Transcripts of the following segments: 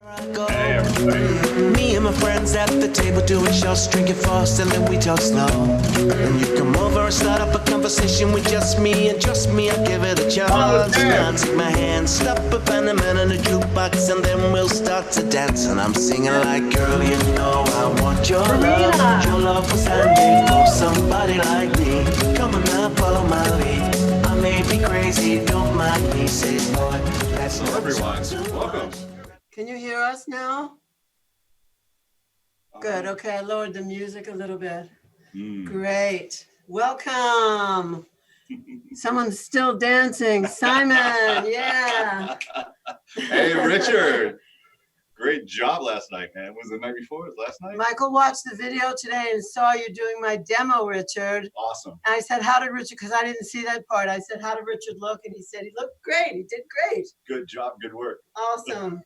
Hey everybody. Me and my friends at the table doing shots, drinking fast and then we talk slow. And you come over and start up a conversation with just me, and trust me, I'll give it a chance. Now take my hand, stop a man in a jukebox, and then we'll start to dance. And I'm singing like, girl, you know I want your love. Your love was handmade for somebody like me. Come on now, follow my lead. I may be crazy, don't mind me. Say, boy, that's hello everyone, welcome. Can you hear us now? Good, okay, I lowered the music a little bit. Great, welcome. Someone's still dancing, Simon, yeah. Hey Richard, great job last night, man. Was it the night before? Was it last night? Michael watched the video today and saw you doing my demo, Richard. Awesome. And I said, how did Richard, because I didn't see that part. I said, how did Richard look? And he said, he looked great, he did great. Good job, good work. Awesome.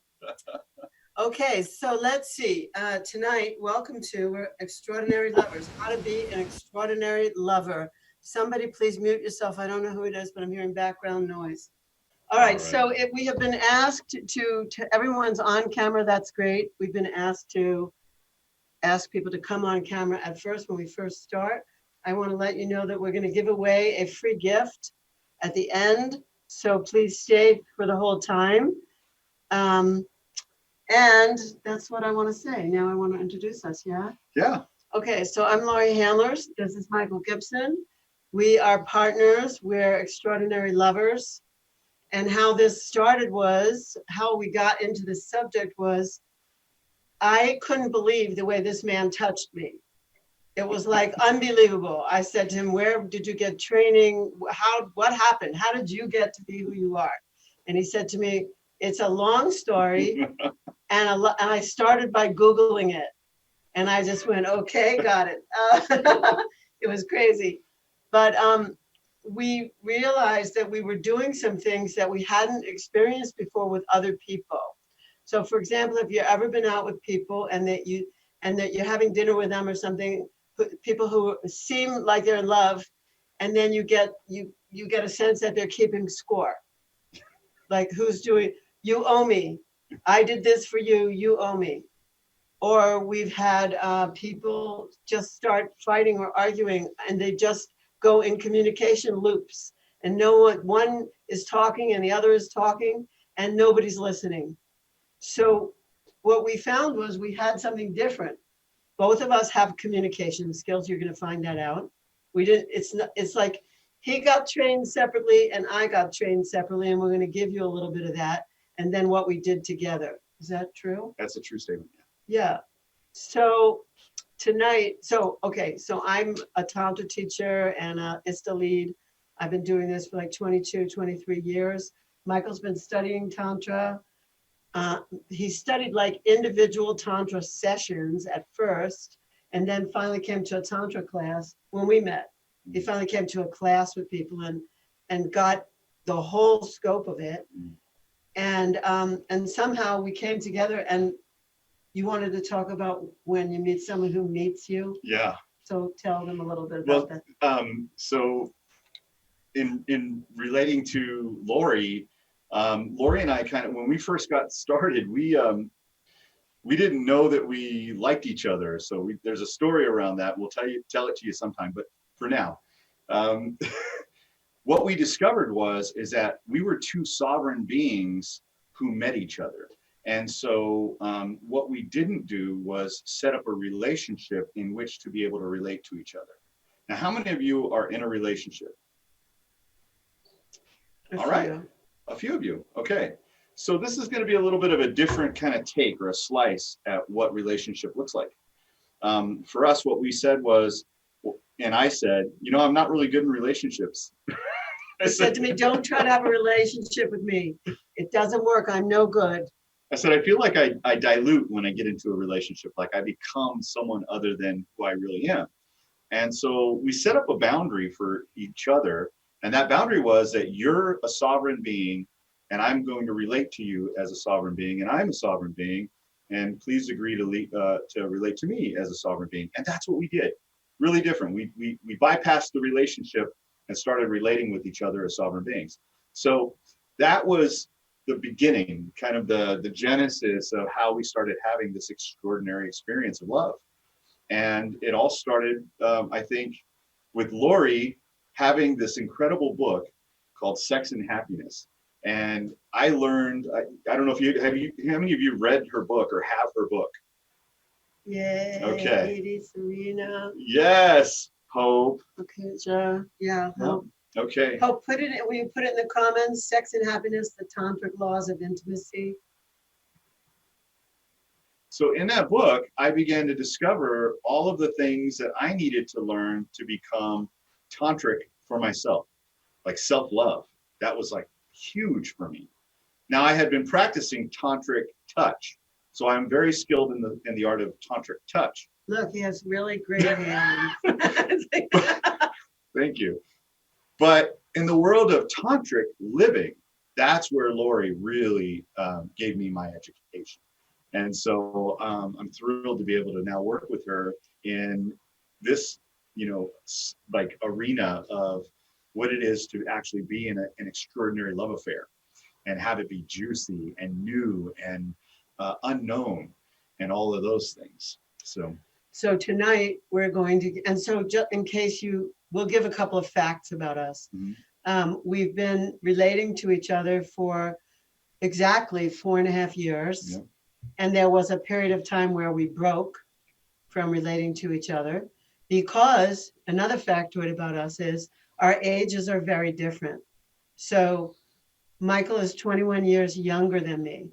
Okay, so let's see. Tonight, welcome to We're Extraordinary Lovers. How to be an extraordinary lover. Somebody please mute yourself. I don't know who it is, but I'm hearing background noise. All right. So we have been asked to everyone's on camera. That's great. We've been asked to ask people to come on camera at first when we first start. I want to let you know that we're going to give away a free gift at the end. So please stay for the whole time. And that's what I want to say. Now I want to introduce us, yeah? Yeah. Okay, so I'm Laurie Handlers. This is Michael Gibson. We are partners. We're extraordinary lovers. And how this started was, how we got into this subject was, I couldn't believe the way this man touched me. It was like unbelievable. I said to him, where did you get training? What happened? How did you get to be who you are? And he said to me, it's a long story. And I started by Googling it. And I just went, okay, got it. It was crazy. But we realized that we were doing some things that we hadn't experienced before with other people. So for example, if you've ever been out with people and that you're having dinner with them or something, people who seem like they're in love, and then you get a sense that they're keeping score. Like who's doing, you owe me. I did this for you, you owe me. Or we've had people just start fighting or arguing and they just go in communication loops and one is talking and the other is talking and nobody's listening. So what we found was we had something different. Both of us have communication skills. You're going to find that out. It's like he got trained separately and I got trained separately, and we're going to give you a little bit of that. And then what we did together. Is that true? That's a true statement. Yeah. So tonight, so I'm a Tantra teacher and a ISTA lead. I've been doing this for like 22, 23 years. Michael's been studying Tantra. He studied like individual Tantra sessions at first, and then finally came to a Tantra class when we met. He finally came to a class with people and got the whole scope of it. And somehow we came together, and you wanted to talk about when you meet someone who meets you. Yeah. So tell them a little bit about that. So in relating to Laurie, Laurie and I kind of, when we first got started, we didn't know that we liked each other. So there's a story around that. We'll tell it to you sometime, but for now, what we discovered is that we were two sovereign beings who met each other. And so what we didn't do was set up a relationship in which to be able to relate to each other. Now, how many of you are in a relationship? All right, a few of you, okay. So this is gonna be a little bit of a different kind of take or a slice at what relationship looks like. For us, what we said was, and I said, I'm not really good in relationships. He said to me, don't try to have a relationship with me. It doesn't work, I'm no good. I said, I feel like I dilute when I get into a relationship, like I become someone other than who I really am. And so we set up a boundary for each other. And that boundary was that you're a sovereign being and I'm going to relate to you as a sovereign being, and I'm a sovereign being, and please agree to relate to me as a sovereign being. And that's what we did. Really different. We bypassed the relationship and started relating with each other as sovereign beings. So that was the beginning, kind of the genesis of how we started having this extraordinary experience of love. And it all started, I think, with Lori having this incredible book called Sex and Happiness. And I learned, I don't know if how many of you read her book or have her book? Yay. Okay. Edie, Serena. Yes, Hope. Okay, yeah, Hope. Okay. Hope, will you put it in the comments? Sex and Happiness, the Tantric Laws of Intimacy. So in that book, I began to discover all of the things that I needed to learn to become tantric for myself, like self-love. That was like huge for me. Now I had been practicing tantric touch, so I'm very skilled in the art of tantric touch. Look, he has really great hands. Thank you. But in the world of tantric living, that's where Lori really gave me my education. And so I'm thrilled to be able to now work with her in this, like arena of what it is to actually be in an extraordinary love affair and have it be juicy and new and unknown and all of those things. So tonight we're going to, and so just in case we'll give a couple of facts about us. Mm-hmm. We've been relating to each other for exactly 4.5 years. Yep. And there was a period of time where we broke from relating to each other because another factoid about us is our ages are very different. So Michael is 21 years younger than me.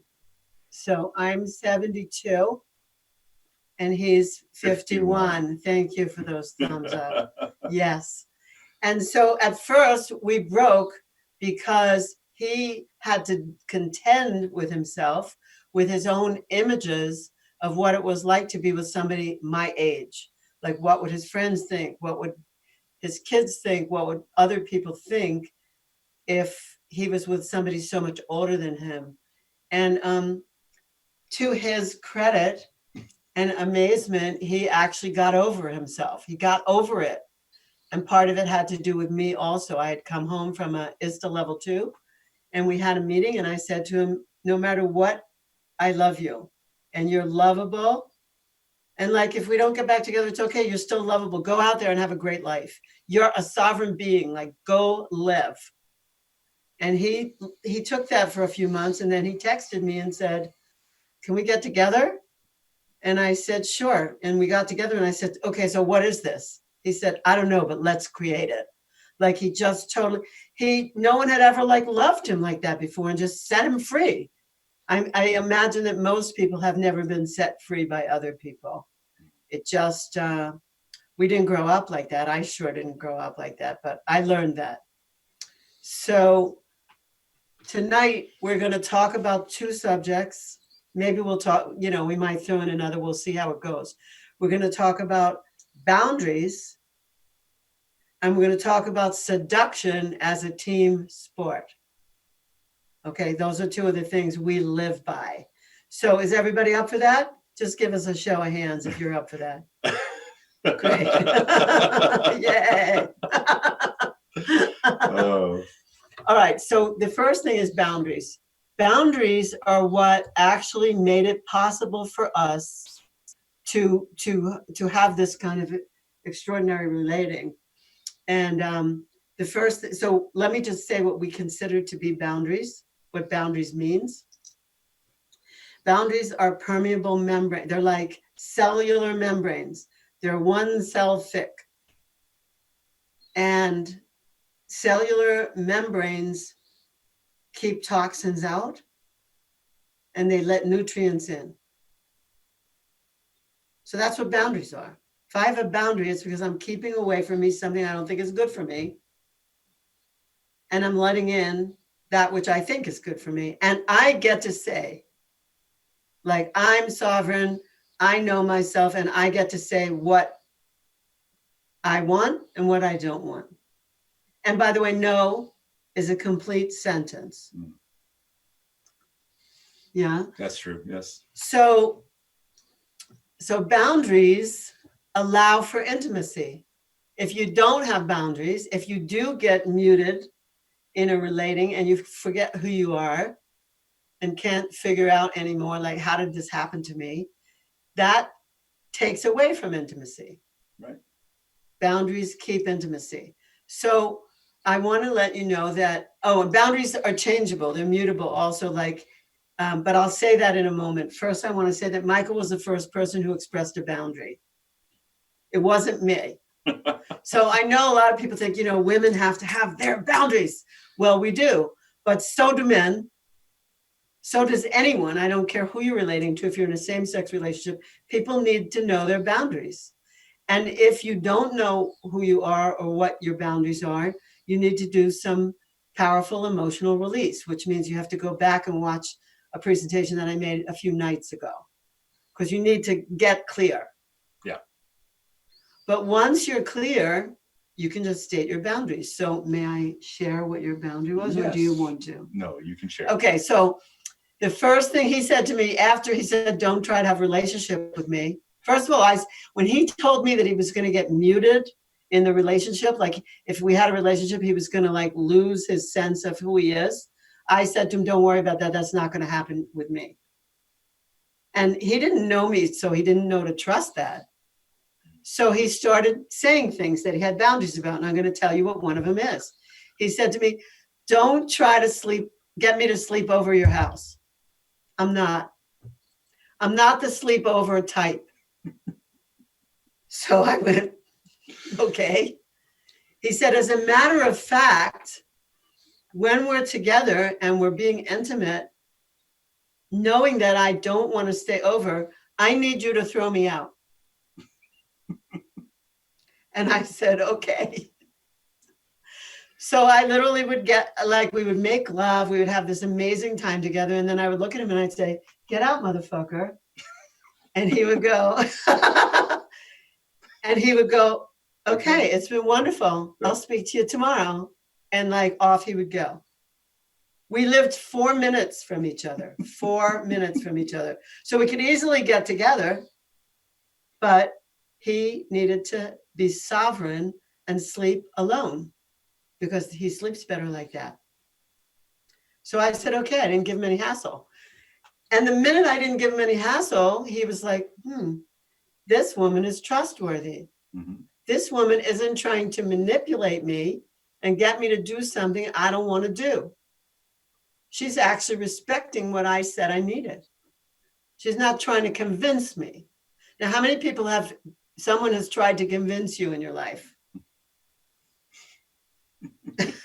So I'm 72 and he's 51. Thank you for those thumbs up. Yes. And so at first we broke because he had to contend with himself, with his own images of what it was like to be with somebody my age. Like, what would his friends think? What would his kids think? What would other people think if he was with somebody so much older than him? And to his credit and amazement, he actually got over himself. He got over it. And part of it had to do with me also. I had come home from a ISTA level 2 and we had a meeting and I said to him, no matter what, I love you and you're lovable. And like, if we don't get back together, it's okay. You're still lovable. Go out there and have a great life. You're a sovereign being, like go live. And he took that for a few months and then he texted me and said, can we get together? And I said, sure. And we got together and I said, okay, so what is this? He said, I don't know, but let's create it. Like he just totally, no one had ever like loved him like that before and just set him free. I imagine that most people have never been set free by other people. It just, we didn't grow up like that. I sure didn't grow up like that, but I learned that. So tonight we're going to talk about 2 subjects. Maybe we'll talk, we might throw in another, we'll see how it goes. We're going to talk about boundaries, and we're going to talk about seduction as a team sport. Okay, those are 2 of the things we live by. So is everybody up for that? Just give us a show of hands if you're up for that. Great. Yay. Oh. All right, so the first thing is boundaries. Boundaries are what actually made it possible for us to have this kind of extraordinary relating. And the first, so let me just say what we consider to be boundaries, what boundaries means. Boundaries are permeable membrane. They're like cellular membranes. They're 1 cell thick. And cellular membranes keep toxins out and they let nutrients in. So that's what boundaries are. If I have a boundary, it's because I'm keeping away from me something I don't think is good for me. And I'm letting in that which I think is good for me. And I get to say, like, I'm sovereign, I know myself, and I get to say what I want and what I don't want. And by the way, no is a complete sentence. Yeah. That's true. Yes. So boundaries allow for intimacy. If you don't have boundaries, if you do get muted in a relating and you forget who you are, and can't figure out anymore, like, how did this happen to me? That takes away from intimacy. Right. Boundaries keep intimacy. So I want to let you know that, oh, and boundaries are changeable. They're mutable also, like, but I'll say that in a moment. First, I want to say that Michael was the first person who expressed a boundary. It wasn't me. So I know a lot of people think, women have to have their boundaries. Well, we do, but so do men. So does anyone. I don't care who you're relating to. If you're in a same-sex relationship, people need to know their boundaries. And if you don't know who you are or what your boundaries are, you need to do some powerful emotional release, which means you have to go back and watch a presentation that I made a few nights ago, because you need to get clear. Yeah. But once you're clear, you can just state your boundaries. So may I share what your boundary was, or do you want to? No, you can share. Okay, so the first thing he said to me after he said, don't try to have a relationship with me. First of all, when he told me that he was going to get muted in the relationship, like if we had a relationship, he was going to like lose his sense of who he is. I said to him, don't worry about that. That's not going to happen with me. And he didn't know me, so he didn't know to trust that. So he started saying things that he had boundaries about. And I'm going to tell you what one of them is. He said to me, don't try to get me to sleep over your house. I'm not the sleepover type. So I went, okay. He said, as a matter of fact, when we're together and we're being intimate, knowing that I don't want to stay over, I need you to throw me out. And I said, okay. So I literally would we would make love. We would have this amazing time together. And then I would look at him and I'd say, get out, motherfucker. And he would go, okay, it's been wonderful. I'll speak to you tomorrow. And like off he would go. We lived 4 minutes from each other, 4 minutes from each other. So we could easily get together, but he needed to be sovereign and sleep alone because he sleeps better like that. So I said, okay, I didn't give him any hassle. And the minute I didn't give him any hassle, he was like, this woman is trustworthy. Mm-hmm. This woman isn't trying to manipulate me and get me to do something I don't want to do. She's actually respecting what I said I needed. She's not trying to convince me. Now, how many people someone has tried to convince you in your life?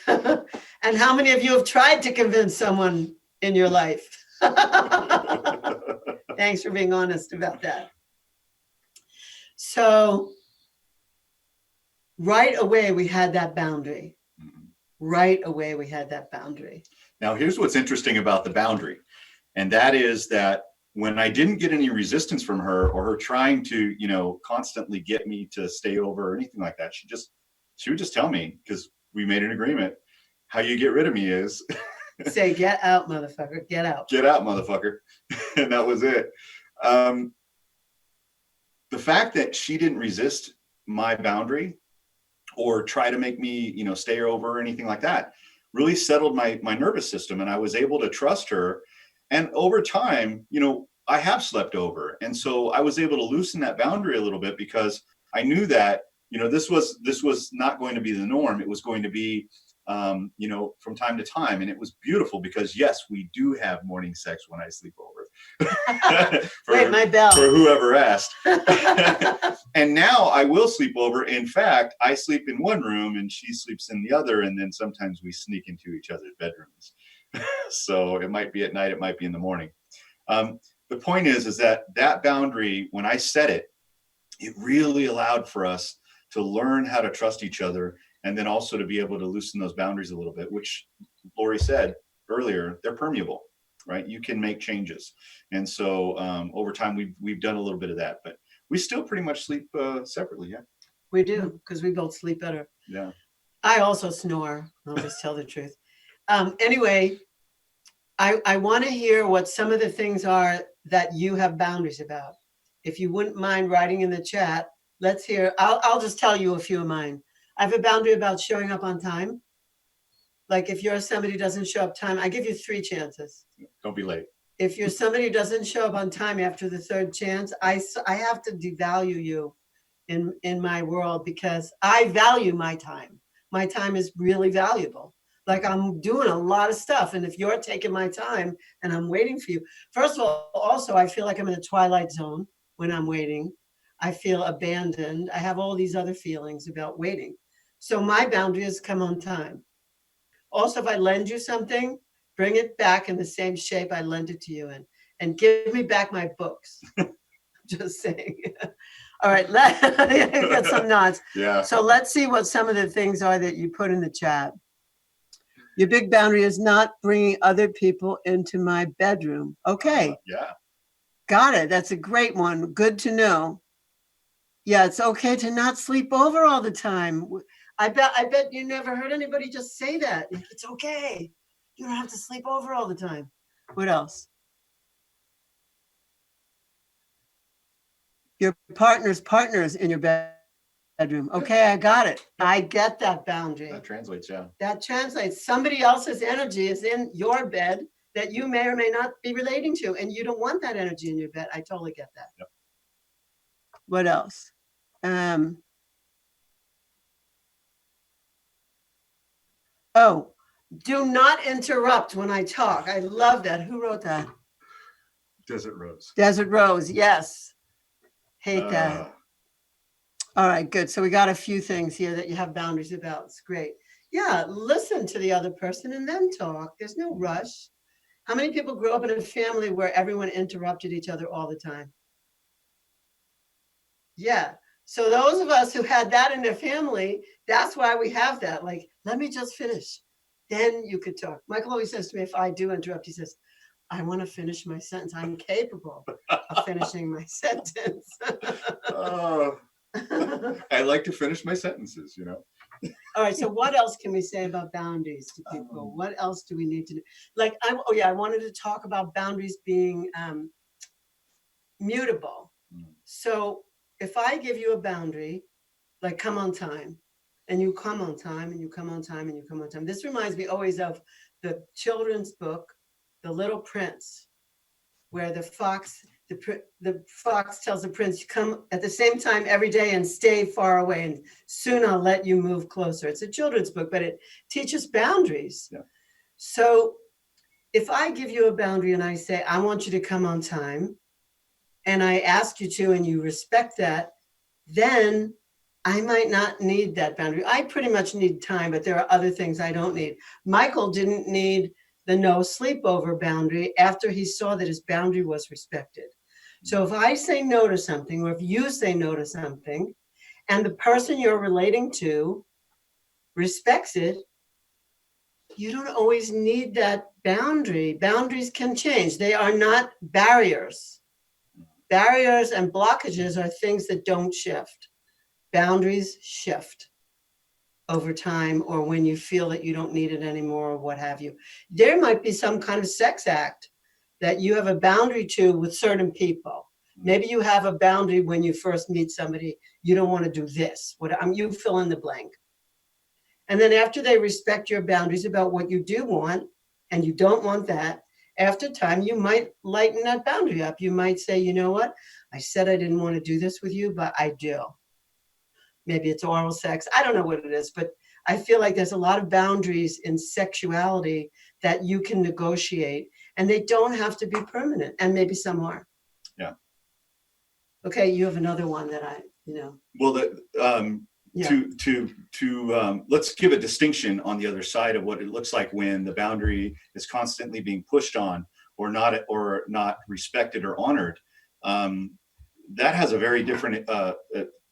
And how many of you have tried to convince someone in your life? Thanks for being honest about that. So right away, we had that boundary. Right away, we had that boundary. Now, here's what's interesting about the boundary. And that is that when I didn't get any resistance from her or her trying to, constantly get me to stay over or anything like that, she would just tell me, because we made an agreement, how you get rid of me is say, get out, motherfucker, get out. Get out, motherfucker. And that was it. The fact that she didn't resist my boundary or try to make me, stay over or anything like that really settled my nervous system. And I was able to trust her. And over time, I have slept over. And so I was able to loosen that boundary a little bit because I knew that, this was not going to be the norm. It was going to be, from time to time. And it was beautiful because yes, we do have morning sex when I sleep over. Wait, my bell. For whoever asked. And now I will sleep over. In fact, I sleep in one room and she sleeps in the other. And then sometimes we sneak into each other's bedrooms. So it might be at night, it might be in the morning. The point is that boundary, when I set it, it really allowed for us to learn how to trust each other. And then also to be able to loosen those boundaries a little bit, which Lori said earlier, they're permeable, right? You can make changes. And so over time, we've done a little bit of that, but we still pretty much sleep separately. Yeah. We do, because we both sleep better. Yeah. I also snore. I'll just tell the truth. Anyway, I want to hear what some of the things are that you have boundaries about. If you wouldn't mind writing in the chat, let's hear. I'll just tell you a few of mine. I have a boundary about showing up on time. Like if you're somebody who doesn't show up time, I give you 3 chances. Don't be late. If you're somebody who doesn't show up on time after the third chance, I have to devalue you in my world because I value my time. My time is really valuable. Like I'm doing a lot of stuff. And if you're taking my time and I'm waiting for you, first of all, also, I feel like I'm in a twilight zone when I'm waiting. I feel abandoned. I have all these other feelings about waiting. So my boundary is come on time. Also, if I lend you something, bring it back in the same shape I lent it to you in, and give me back my books. Just saying. All right, you got some nods. Yeah. So let's see what some of the things are that you put in the chat. Your big boundary is not bringing other people into my bedroom. Okay, Yeah. got it. That's a great one. Good to know. Yeah, it's okay to not sleep over all the time. I bet you never heard anybody just say that. It's okay. You don't have to sleep over all the time. What else? Your partners in your bedroom. Okay, I got it. I get that boundary. That translates, yeah. That translates. Somebody else's energy is in your bed that you may or may not be relating to, and you don't want that energy in your bed. I totally get that. Yep. What else? Oh, do not interrupt when I talk. I love that. Who wrote that? Desert Rose. Desert Rose, yes. Hate that. All right, good. So we got a few things here that you have boundaries about. It's great. Yeah, listen to the other person and then talk. There's no rush. How many people grew up in a family where everyone interrupted each other all the time? Yeah. So those of us who had that in their family, that's why we have that. Like, let me just finish. Then you could talk. Michael always says to me, if I do interrupt, he says, I want to finish my sentence. I'm capable of finishing my sentence. I like to finish my sentences, you know. All right. So what else can we say about boundaries to people? What else do we need to do? Like, I wanted to talk about boundaries being mutable. So if I give you a boundary, like come on time, and you come on time, and you come on time, and you come on time. This reminds me always of the children's book, The Little Prince, where the fox tells the prince, come at the same time every day and stay far away, and soon I'll let you move closer. It's a children's book, but it teaches boundaries. Yeah. So if I give you a boundary and I say, I want you to come on time, and I ask you to, and you respect that, then I might not need that boundary. I pretty much need time, but there are other things I don't need. Michael didn't need the no sleepover boundary after he saw that his boundary was respected. So if I say no to something, or if you say no to something, and the person you're relating to respects it, you don't always need that boundary. Boundaries can change. They are not barriers. Barriers and blockages are things that don't shift. Boundaries shift over time, or when you feel that you don't need it anymore, or what have you. There might be some kind of sex act that you have a boundary to with certain people. Maybe you have a boundary when you first meet somebody, you don't want to do this. You fill in the blank. And then after they respect your boundaries about what you do want, and you don't want that, after time, you might lighten that boundary up. You might say, you know what? I said I didn't want to do this with you, but I do. Maybe it's oral sex. I don't know what it is, but I feel like there's a lot of boundaries in sexuality that you can negotiate, and they don't have to be permanent, and maybe some are. Yeah. Okay, you have another one that Well, let's give a distinction on the other side of what it looks like when the boundary is constantly being pushed on or not respected or honored. That has a very different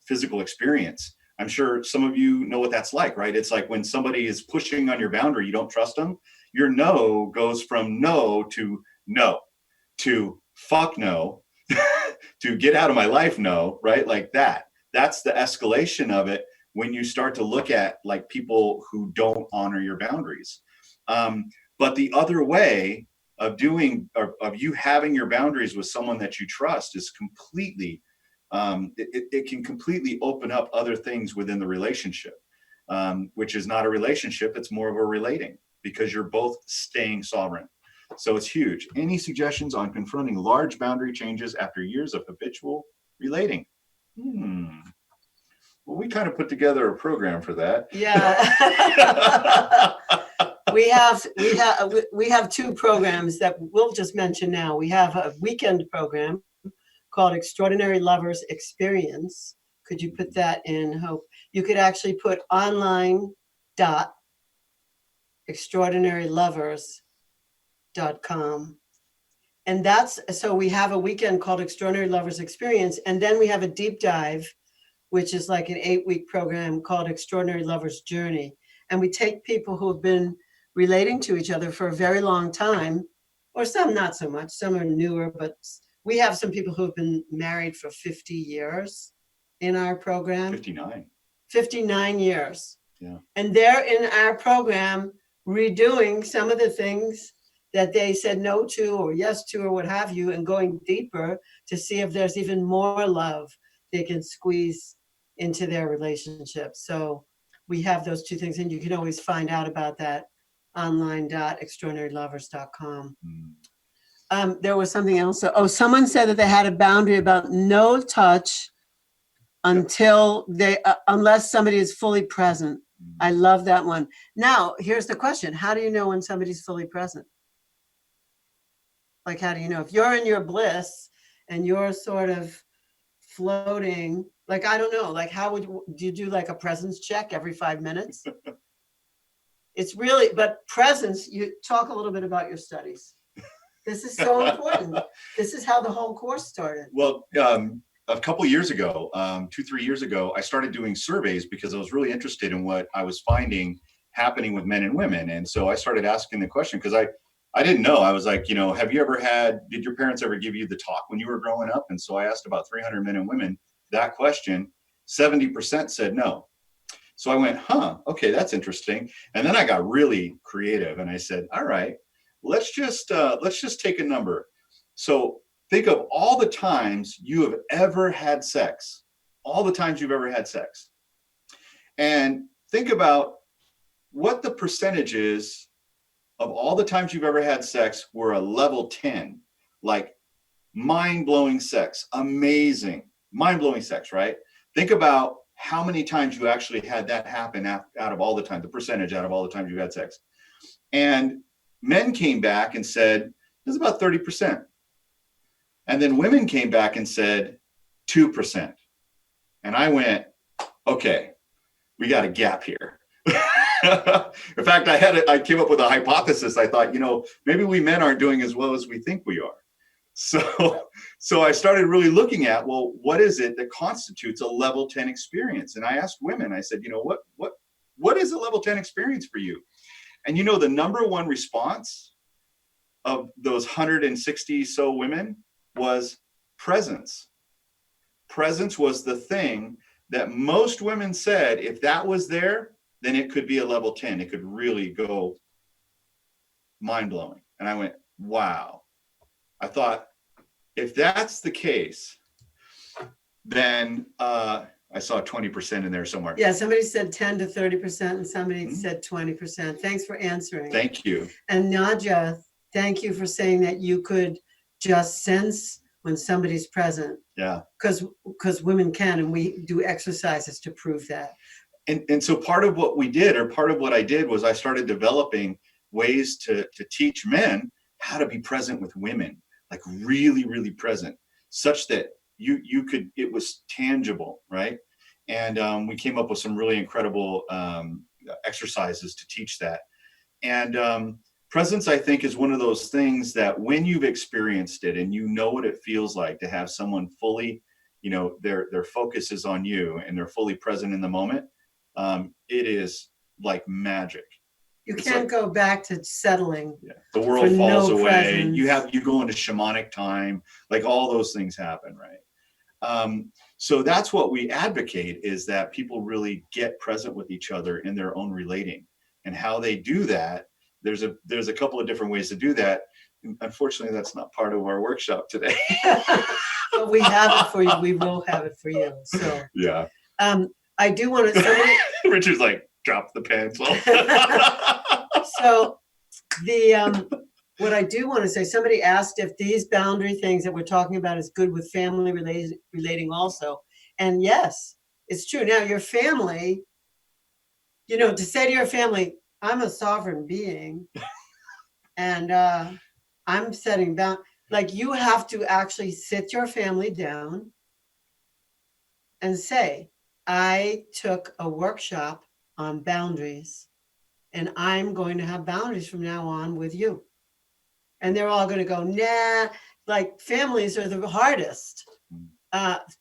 physical experience. I'm sure some of you know what that's like, right? It's like when somebody is pushing on your boundary, you don't trust them. Your no goes from no to fuck no to get out of my life no, right? Like that. That's the escalation of it when you start to look at like people who don't honor your boundaries. But the other way of you having your boundaries with someone that you trust is completely, it can completely open up other things within the relationship, which is not a relationship, it's more of a relating, because you're both staying sovereign. So it's huge. Any suggestions on confronting large boundary changes after years of habitual relating? Well, we kind of put together a program for that. Yeah. we have two programs that we'll just mention now. We have a weekend program called Extraordinary Lovers Experience. Could you put that in, Hope? You could actually put online.extraordinarylovers.com. And that's, so we have a weekend called Extraordinary Lovers Experience. And then we have a deep dive, which is like an 8-week program called Extraordinary Lovers Journey. And we take people who have been relating to each other for a very long time, or some not so much, some are newer, but we have some people who have been married for 50 years in our program. 59. 59 years. Yeah. And they're in our program redoing some of the things that they said no to or yes to or what have you, and going deeper to see if there's even more love they can squeeze into their relationship. So we have those two things, and you can always find out about that online.extraordinarylovers.com. There was something else. Someone said that they had a boundary about no touch until unless somebody is fully present. I love that one. Now, here's the question. How do you know when somebody's fully present? Like, how do you know? If you're in your bliss and you're sort of floating, like, I don't know, like, do you do like a presence check every 5 minutes? It's really, but presence, you talk a little bit about your studies. This is so important. This is how the whole course started. Well, a couple years ago, 2-3 years ago, I started doing surveys because I was really interested in what I was finding happening with men and women. And so I started asking the question because I didn't know. I was like, did your parents ever give you the talk when you were growing up? And so I asked about 300 men and women that question. 70% said no. So I went, okay, that's interesting. And then I got really creative and I said, all right, let's just take a number. So think of all the times you have ever had sex, all the times you've ever had sex. And think about what the percentage is of all the times you've ever had sex were a level 10, like mind-blowing sex, amazing, mind-blowing sex, right? Think about how many times you actually had that happen out of all the time, the percentage out of all the times you've had sex. And men came back and said, it's about 30%. And then women came back and said 2%. And I went, okay, we got a gap here. In fact, I came up with a hypothesis. I thought, maybe we men aren't doing as well as we think we are. So I started really looking at, well, what is it that constitutes a level 10 experience? And I asked women, I said, what is a level 10 experience for you? And the number one response of those 160 so women was presence. Presence was the thing that most women said, if that was there, then it could be a level 10. It could really go mind-blowing. And I went, wow. I thought, if that's the case, then I saw 20% in there somewhere. Yeah, somebody said 10 to 30%, and somebody said 20%. Thanks for answering. Thank you. And Nadja, thank you for saying that you could just sense when somebody's present. Yeah. Because women can, and we do exercises to prove that. And so part of what we did, or part of what I did, was I started developing ways to teach men how to be present with women, like really, really present, such that you could, it was tangible, right? And we came up with some really incredible exercises to teach that. And presence, I think, is one of those things that when you've experienced it and you know what it feels like to have someone fully, their focus is on you and they're fully present in the moment, it is like magic. You can't go back to settling. Yeah. The world falls away. Presence. You go into shamanic time, like all those things happen, right? So that's what we advocate, is that people really get present with each other in their own relating. And how they do that, there's a couple of different ways to do that. Unfortunately, that's not part of our workshop today. But we have it for you. We will have it for you. So yeah. I do want to. Richard's like, drop the pencil. So what I do want to say, somebody asked if these boundary things that we're talking about is good with family relating also. And yes, it's true. Now your family, to say to your family, I'm a sovereign being and I'm setting down, like you have to actually sit your family down and say, I took a workshop on boundaries and I'm going to have boundaries from now on with you. And they're all going to go, nah, like families are the hardest.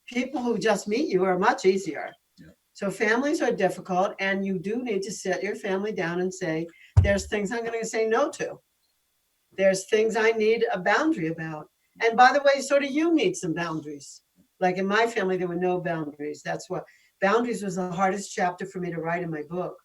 People who just meet you are much easier. Yeah. So families are difficult and you do need to sit your family down and say, there's things I'm going to say no to. There's things I need a boundary about. And by the way, so do you need some boundaries. Like in my family, there were no boundaries. That's what boundaries was the hardest chapter for me to write in my book.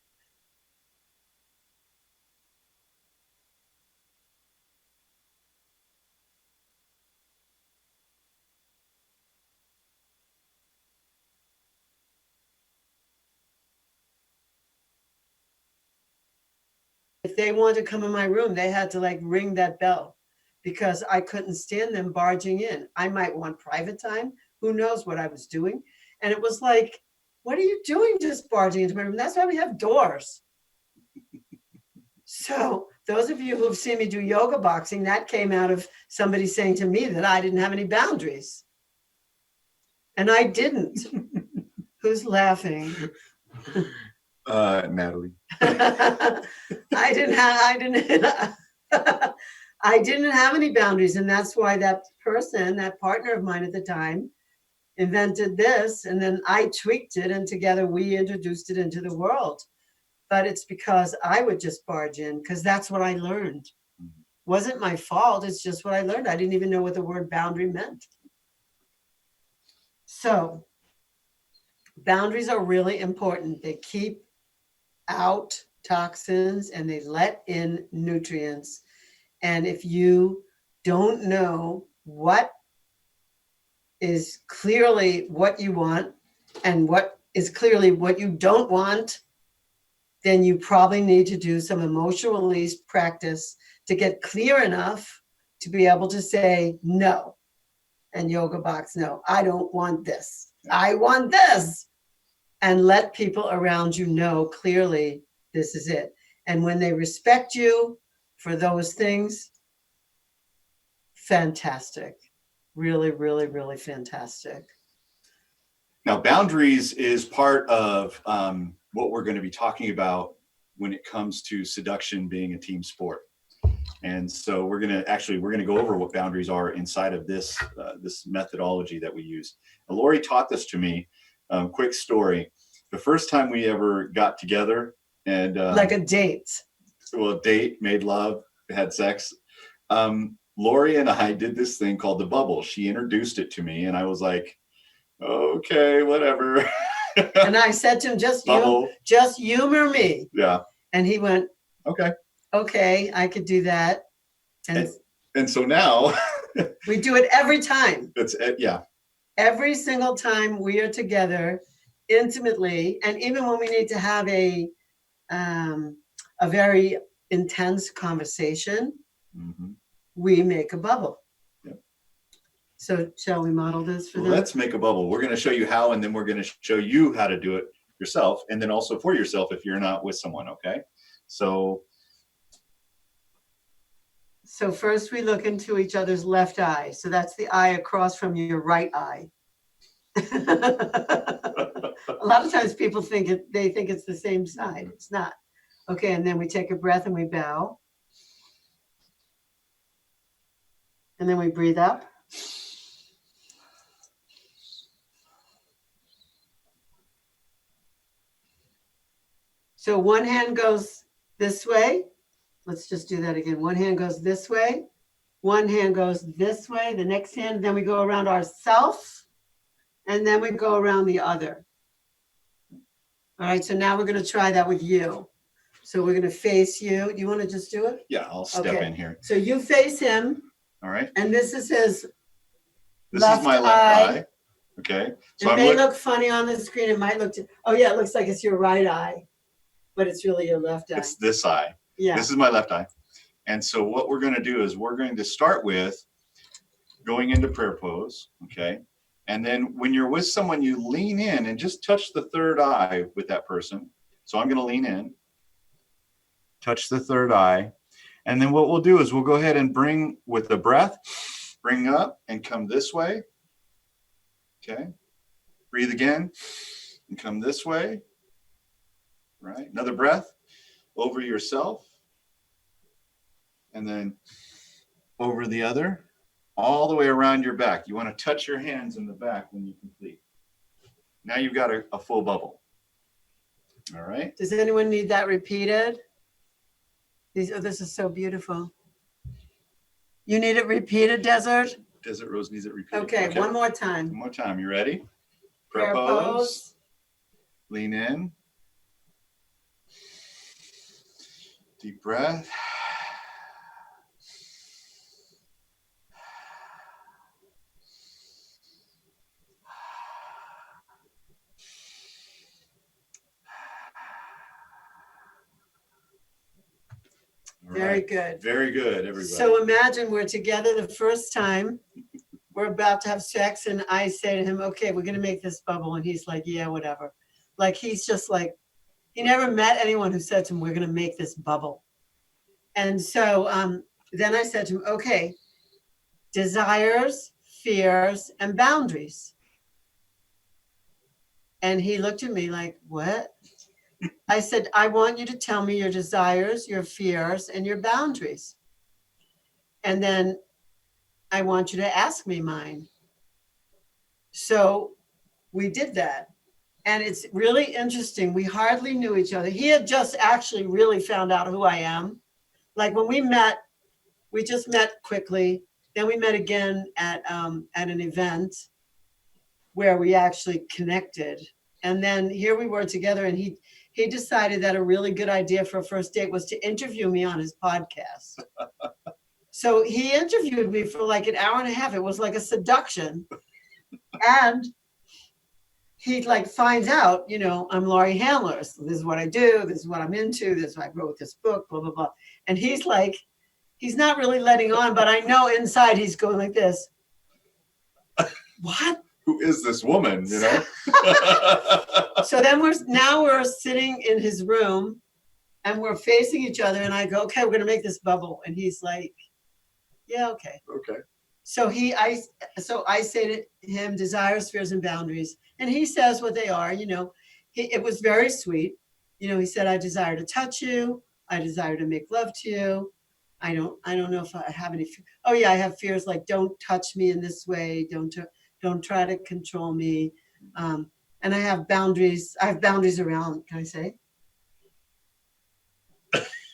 If they wanted to come in my room, they had to like ring that bell because I couldn't stand them barging in. I might want private time. Who knows what I was doing? And it was like, what are you doing just barging into my room? That's why we have doors. So those of you who've seen me do yoga boxing, that came out of somebody saying to me that I didn't have any boundaries. And I didn't. Who's laughing? Natalie. I didn't have any boundaries. And that's why that person, that partner of mine at the time, invented this. And then I tweaked it and together we introduced it into the world. But it's because I would just barge in because that's what I learned. Wasn't my fault. It's just what I learned. I didn't even know what the word boundary meant. So boundaries are really important. They keep out toxins and they let in nutrients. And if you don't know what is clearly what you want and what is clearly what you don't want, then you probably need to do some emotional release practice to get clear enough to be able to say no. And yoga box, no, I don't want this. I want this. And let people around you know clearly this is it. And when they respect you for those things, fantastic. Really, really, really fantastic. Now, boundaries is part of what we're going to be talking about when it comes to seduction being a team sport. And so we're going to go over what boundaries are inside of this methodology that we use. And Lori taught this to me. Quick story. The first time we ever got together and like a date. Well, date, made love, had sex. Lori and I did this thing called the bubble. She introduced it to me and I was like, okay, whatever. And I said to him, just humor me. Yeah. And he went, okay, I could do that. And so now we do it every time. That's it. Yeah. Every single time we are together intimately. And even when we need to have a very intense conversation, we make a bubble. Yep. So shall we model this for them? Let's make a bubble. We're going to show you how, and then we're going to show you how to do it yourself, and then also for yourself if you're not with someone, okay? So first we look into each other's left eye. So that's the eye across from your right eye. A lot of times people think it's the same side. It's not. Okay, and then we take a breath and we bow. And then we breathe up. So one hand goes this way. Let's just do that again. One hand goes this way. One hand goes this way. The next hand, then we go around ourselves. And then we go around the other. All right, so now we're going to try that with you. So we're going to face you. Do you want to just do it? Yeah, I'll step in here. So you face him. All right. And this is his This is my left eye. Okay. So it may look funny on the screen. It might look, oh yeah, it looks like it's your right eye, but it's really your left eye. It's this eye. Yeah. This is my left eye. And so what we're going to do is we're going to start with going into prayer pose, okay? And then when you're with someone, you lean in and just touch the third eye with that person. So I'm going to lean in, touch the third eye. And then what we'll do is we'll go ahead and bring with the breath, bring up and come this way. Okay. Breathe again and come this way. Right. Another breath over yourself. And then over the other, all the way around your back. You want to touch your hands in the back when you complete. Now you've got a full bubble. All right. Does anyone need that repeated? This is so beautiful. You need it repeated, Desert? Desert Rose needs it repeated. Okay, one more time. One more time. You ready? Prayer pose. Lean in. Deep breath. Very good. Very good, everybody. So imagine we're together the first time. We're about to have sex, and I say to him, okay, we're going to make this bubble. And he's like, yeah, whatever. Like, he's just like, he never met anyone who said to him, we're going to make this bubble. And so then I said to him, okay, desires, fears, and boundaries. And he looked at me like, what? I said, I want you to tell me your desires, your fears, and your boundaries. And then I want you to ask me mine. So we did that. And it's really interesting. We hardly knew each other. He had just actually really found out who I am. Like when we met, we just met quickly. Then we met again at an event where we actually connected. And then here we were together, and he decided that a really good idea for a first date was to interview me on his podcast. So he interviewed me for like an hour and a half. It was like a seduction. And he like finds out, you know, I'm Laurie Handler. So this is what I do. This is what I'm into. This is why I wrote this book, blah, blah, blah. And he's like, he's not really letting on, but I know inside he's going like this. What? Who is this woman, you know? So then we're sitting in his room and we're facing each other, and I go, okay, we're going to make this bubble. And he's like, yeah, okay. Okay. So I say to him, desires, fears, and boundaries. And he says what they are, you know. It was very sweet. You know, he said, I desire to touch you. I desire to make love to you. I don't know if I have any. Oh yeah, I have fears like, don't touch me in this way. Don't try to control me. And I have boundaries. I have boundaries around, can I say?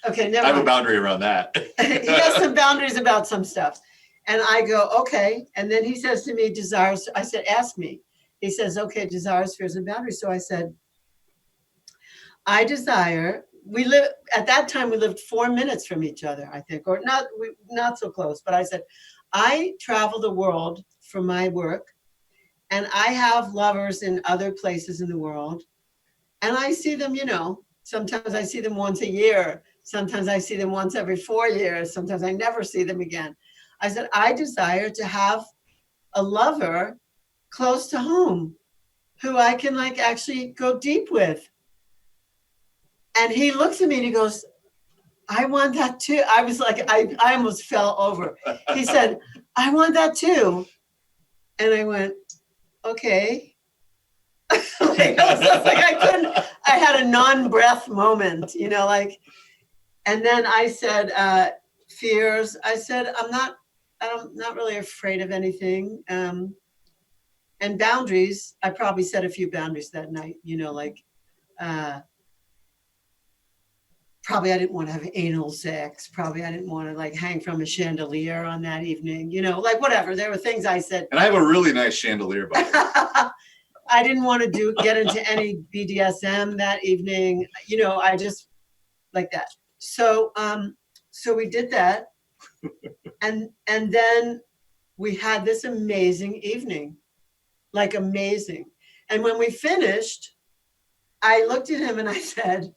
Okay, never I have mind. a boundary around that. He has some boundaries about some stuff. And I go, okay. And then he says to me, desires. I said, ask me. He says, okay, desires, fears, and boundaries. So I said, I desire, at that time, we lived 4 minutes from each other, I think, or not so close. But I said, I travel the world for my work, and I have lovers in other places in the world. And I see them, you know, sometimes I see them once a year. Sometimes I see them once every 4 years. Sometimes I never see them again. I said, I desire to have a lover close to home who I can like actually go deep with. And he looks at me and he goes, I want that too. I was like, I almost fell over. He said, I want that too. And I went, okay. Like, I was just like, I had a non-breath moment, you know, like, and then I said, fears. I said, I'm not really afraid of anything. And boundaries, I probably said a few boundaries that night, you know, like, probably I didn't want to have anal sex. Probably I didn't want to like hang from a chandelier on that evening, you know, like whatever. There were things I said. And I have a really nice chandelier, by the way. I didn't want to get into any BDSM that evening, you know, I just like that. So we did that. And then we had this amazing evening, like amazing. And when we finished, I looked at him and I said,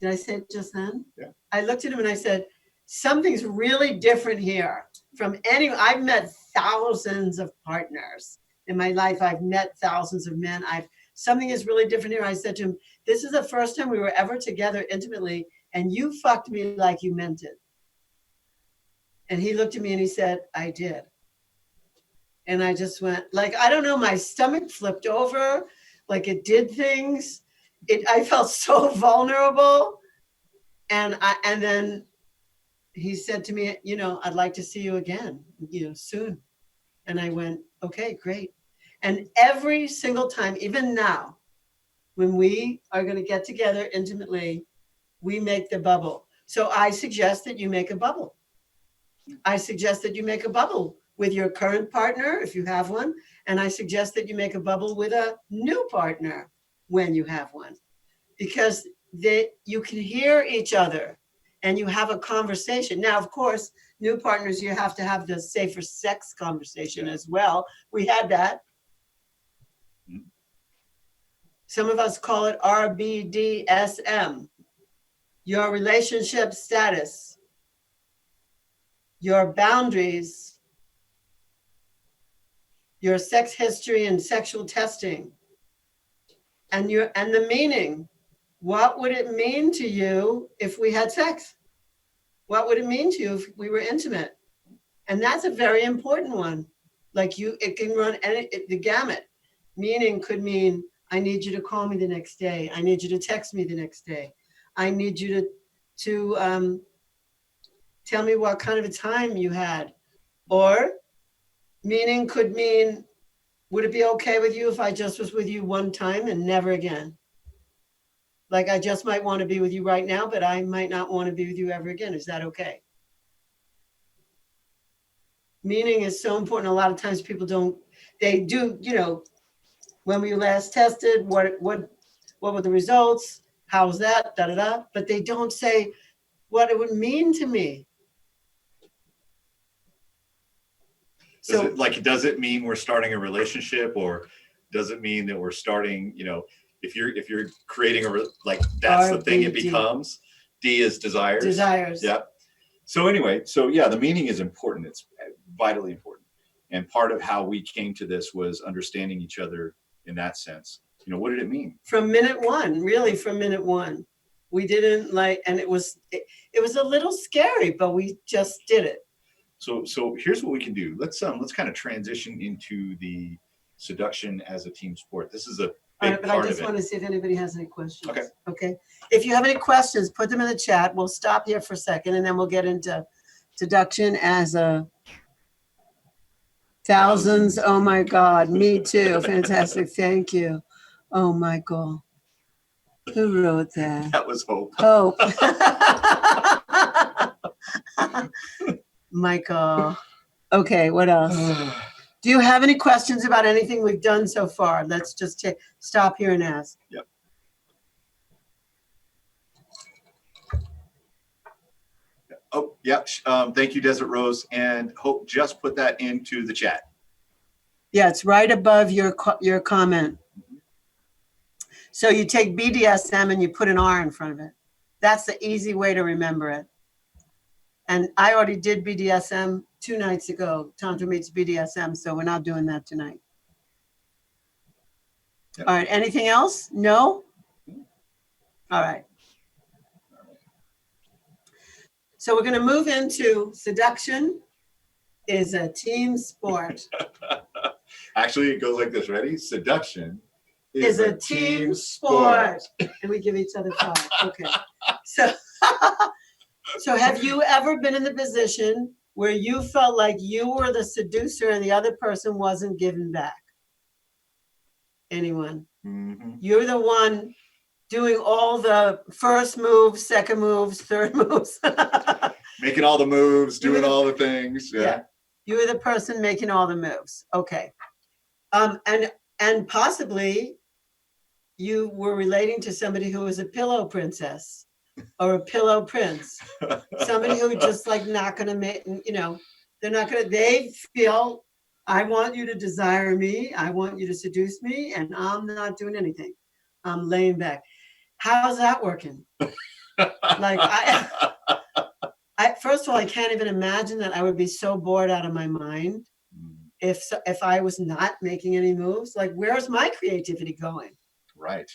did I say it just then? Yeah. I looked at him and I said, something's really different here from I've met thousands of partners in my life. I've met thousands of men. Something is really different here. I said to him, this is the first time we were ever together intimately, and you fucked me like you meant it. And he looked at me and he said, I did. And I just went, like, I don't know, my stomach flipped over, like it did things. I felt so vulnerable. And then he said to me, I'd like to see you again, soon. And I went, okay, great. And every single time, even now, when we are going to get together intimately, we make the bubble. So I suggest that you make a bubble. I suggest that you make a bubble with your current partner, if you have one. And I suggest that you make a bubble with a new partner when you have one, because you can hear each other and you have a conversation. Now, of course, new partners, you have to have the safer sex conversation as well. We had that. Some of us call it RBDSM, your relationship status, your boundaries, your sex history and sexual testing, and the meaning. What would it mean to you if we had sex? What would it mean to you if we were intimate? And that's a very important one. Like it can run the gamut. Meaning could mean, I need you to call me the next day. I need you to text me the next day. I need you to tell me what kind of a time you had. Or meaning could mean, would it be okay with you if I just was with you one time and never again? Like I just might want to be with you right now, but I might not want to be with you ever again. Is that okay? Meaning is so important. A lot of times people they do, when we last tested, what were the results? How's that? Da da da. But they don't say what it would mean to me. Does it mean we're starting a relationship, or does it mean that we're starting, if you're creating that's the thing it becomes. D is desires. Desires. Yeah. So anyway, the meaning is important. It's vitally important. And part of how we came to this was understanding each other in that sense. What did it mean? From minute one, really from minute one. We didn't and it was a little scary, but we just did it. So here's what we can do. Let's kind of transition into the seduction as a team sport. This is a big part of it. But I just want to see if anybody has any questions. Okay. Okay. If you have any questions, put them in the chat. We'll stop here for a second, and then we'll get into seduction as a thousands. Oh my God. Me too. Fantastic. Thank you. Oh, Michael. Who wrote that? That was Hope. Hope. Michael. Okay, what else? Do you have any questions about anything we've done so far? Let's just stop here and ask. Yep. Oh, yeah. Thank you, Desert Rose. And Hope just put that into the chat. Yeah, it's right above your comment. So you take BDSM and you put an R in front of it. That's the easy way to remember it. And I already did BDSM 2 nights ago. Tantra meets BDSM, so we're not doing that tonight. Yep. All right, anything else? No? All right. So we're going to move into seduction is a team sport. Actually, it goes like this. Ready? Seduction is a team sport. And we give each other 5. Okay. So have you ever been in the position where you felt like you were the seducer and the other person wasn't giving back? Anyone? Mm-hmm. You're the one doing all the first moves, second moves, third moves. Making all the moves, doing all the things. Yeah. You were the person making all the moves. Okay. And possibly you were relating to somebody who was a pillow princess or a pillow prince. Somebody who just not going to make, they're not going to, they feel, I want you to desire me. I want you to seduce me, and I'm not doing anything. I'm laying back. How's that working? I First of all, I can't even imagine that I would be so bored out of my mind if I was not making any moves. Like, where's my creativity going? Right.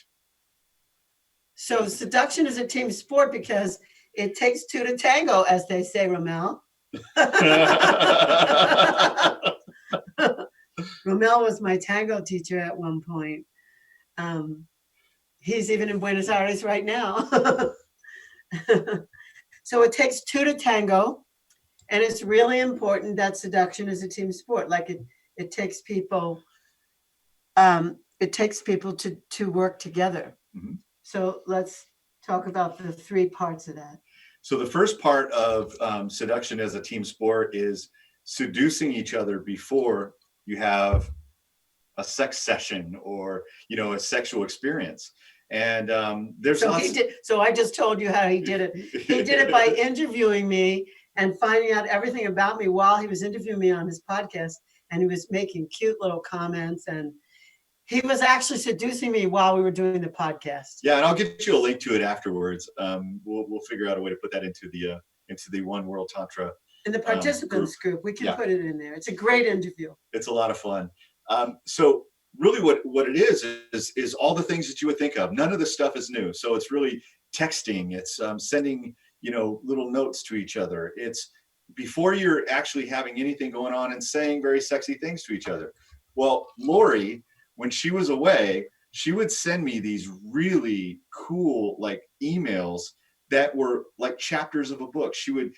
So seduction is a team sport because it takes two to tango, as they say, Ramel. Ramel was my tango teacher at one point. He's even in Buenos Aires right now. So it takes two to tango, and it's really important that seduction is a team sport. Like it takes people to work together. Mhm. So let's talk about the three parts of that. So the first part of seduction as a team sport is seducing each other before you have a sex session or a sexual experience. And there's So lots. he did. So I just told you how he did it. He did it by interviewing me and finding out everything about me while he was interviewing me on his podcast, and he was making cute little comments, and he was actually seducing me while we were doing the podcast. Yeah, and I'll get you a link to it afterwards. We'll figure out a way to put that into the One World Tantra. In the participants group, we can put it in there. It's a great interview. It's a lot of fun. So really what it is all the things that you would think of. None of this stuff is new. So it's really texting. It's sending, little notes to each other. It's before you're actually having anything going on and saying very sexy things to each other. Well, Lori, when she was away, she would send me these really cool like emails that were like chapters of a book. She would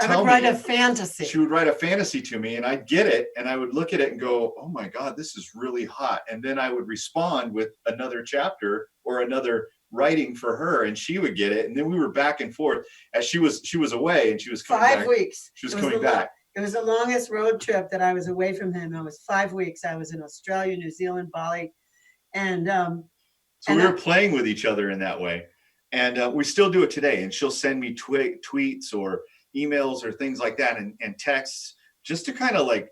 I would write a fantasy. She would write a fantasy to me, and I'd get it, and I would look at it and go, "Oh my God, this is really hot." And then I would respond with another chapter or another writing for her, and she would get it, and then we were back and forth as she was away, and she was coming 5 back. weeks. She was coming back. It was the longest road trip that I was away from him. It was 5 weeks. I was in Australia, New Zealand, Bali, and so we were playing with each other in that way, and we still do it today. And she'll send me tweets or emails or things like that, and texts, just to kind of like,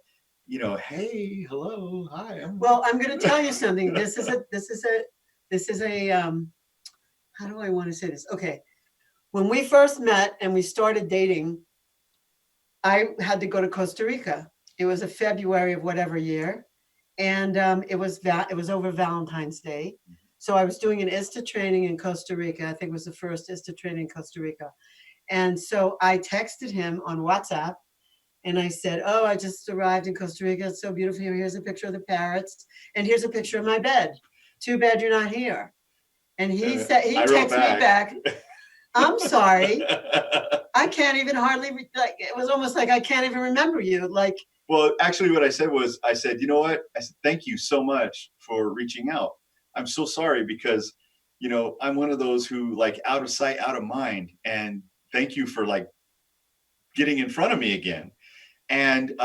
hey, hello, hi. Well, I'm going to tell you something. This is a how do I want to say this? Okay. When we first met and we started dating, I had to go to Costa Rica. It was a February of whatever year. And it was over Valentine's Day. So I was doing an ISTA training in Costa Rica. I think it was the first ISTA training in Costa Rica. And so I texted him on WhatsApp and I said, "Oh, I just arrived in Costa Rica. It's so beautiful here. Here's a picture of the parrots. And here's a picture of my bed. Too bad you're not here." And he texted me back, "I'm sorry. I can't even hardly, it was almost like I can't even remember you." Like, well, actually what I said was, I said, "You know what?" I said, "Thank you so much for reaching out. I'm so sorry because, I'm one of those who like out of sight, out of mind. And thank you for like getting in front of me again." And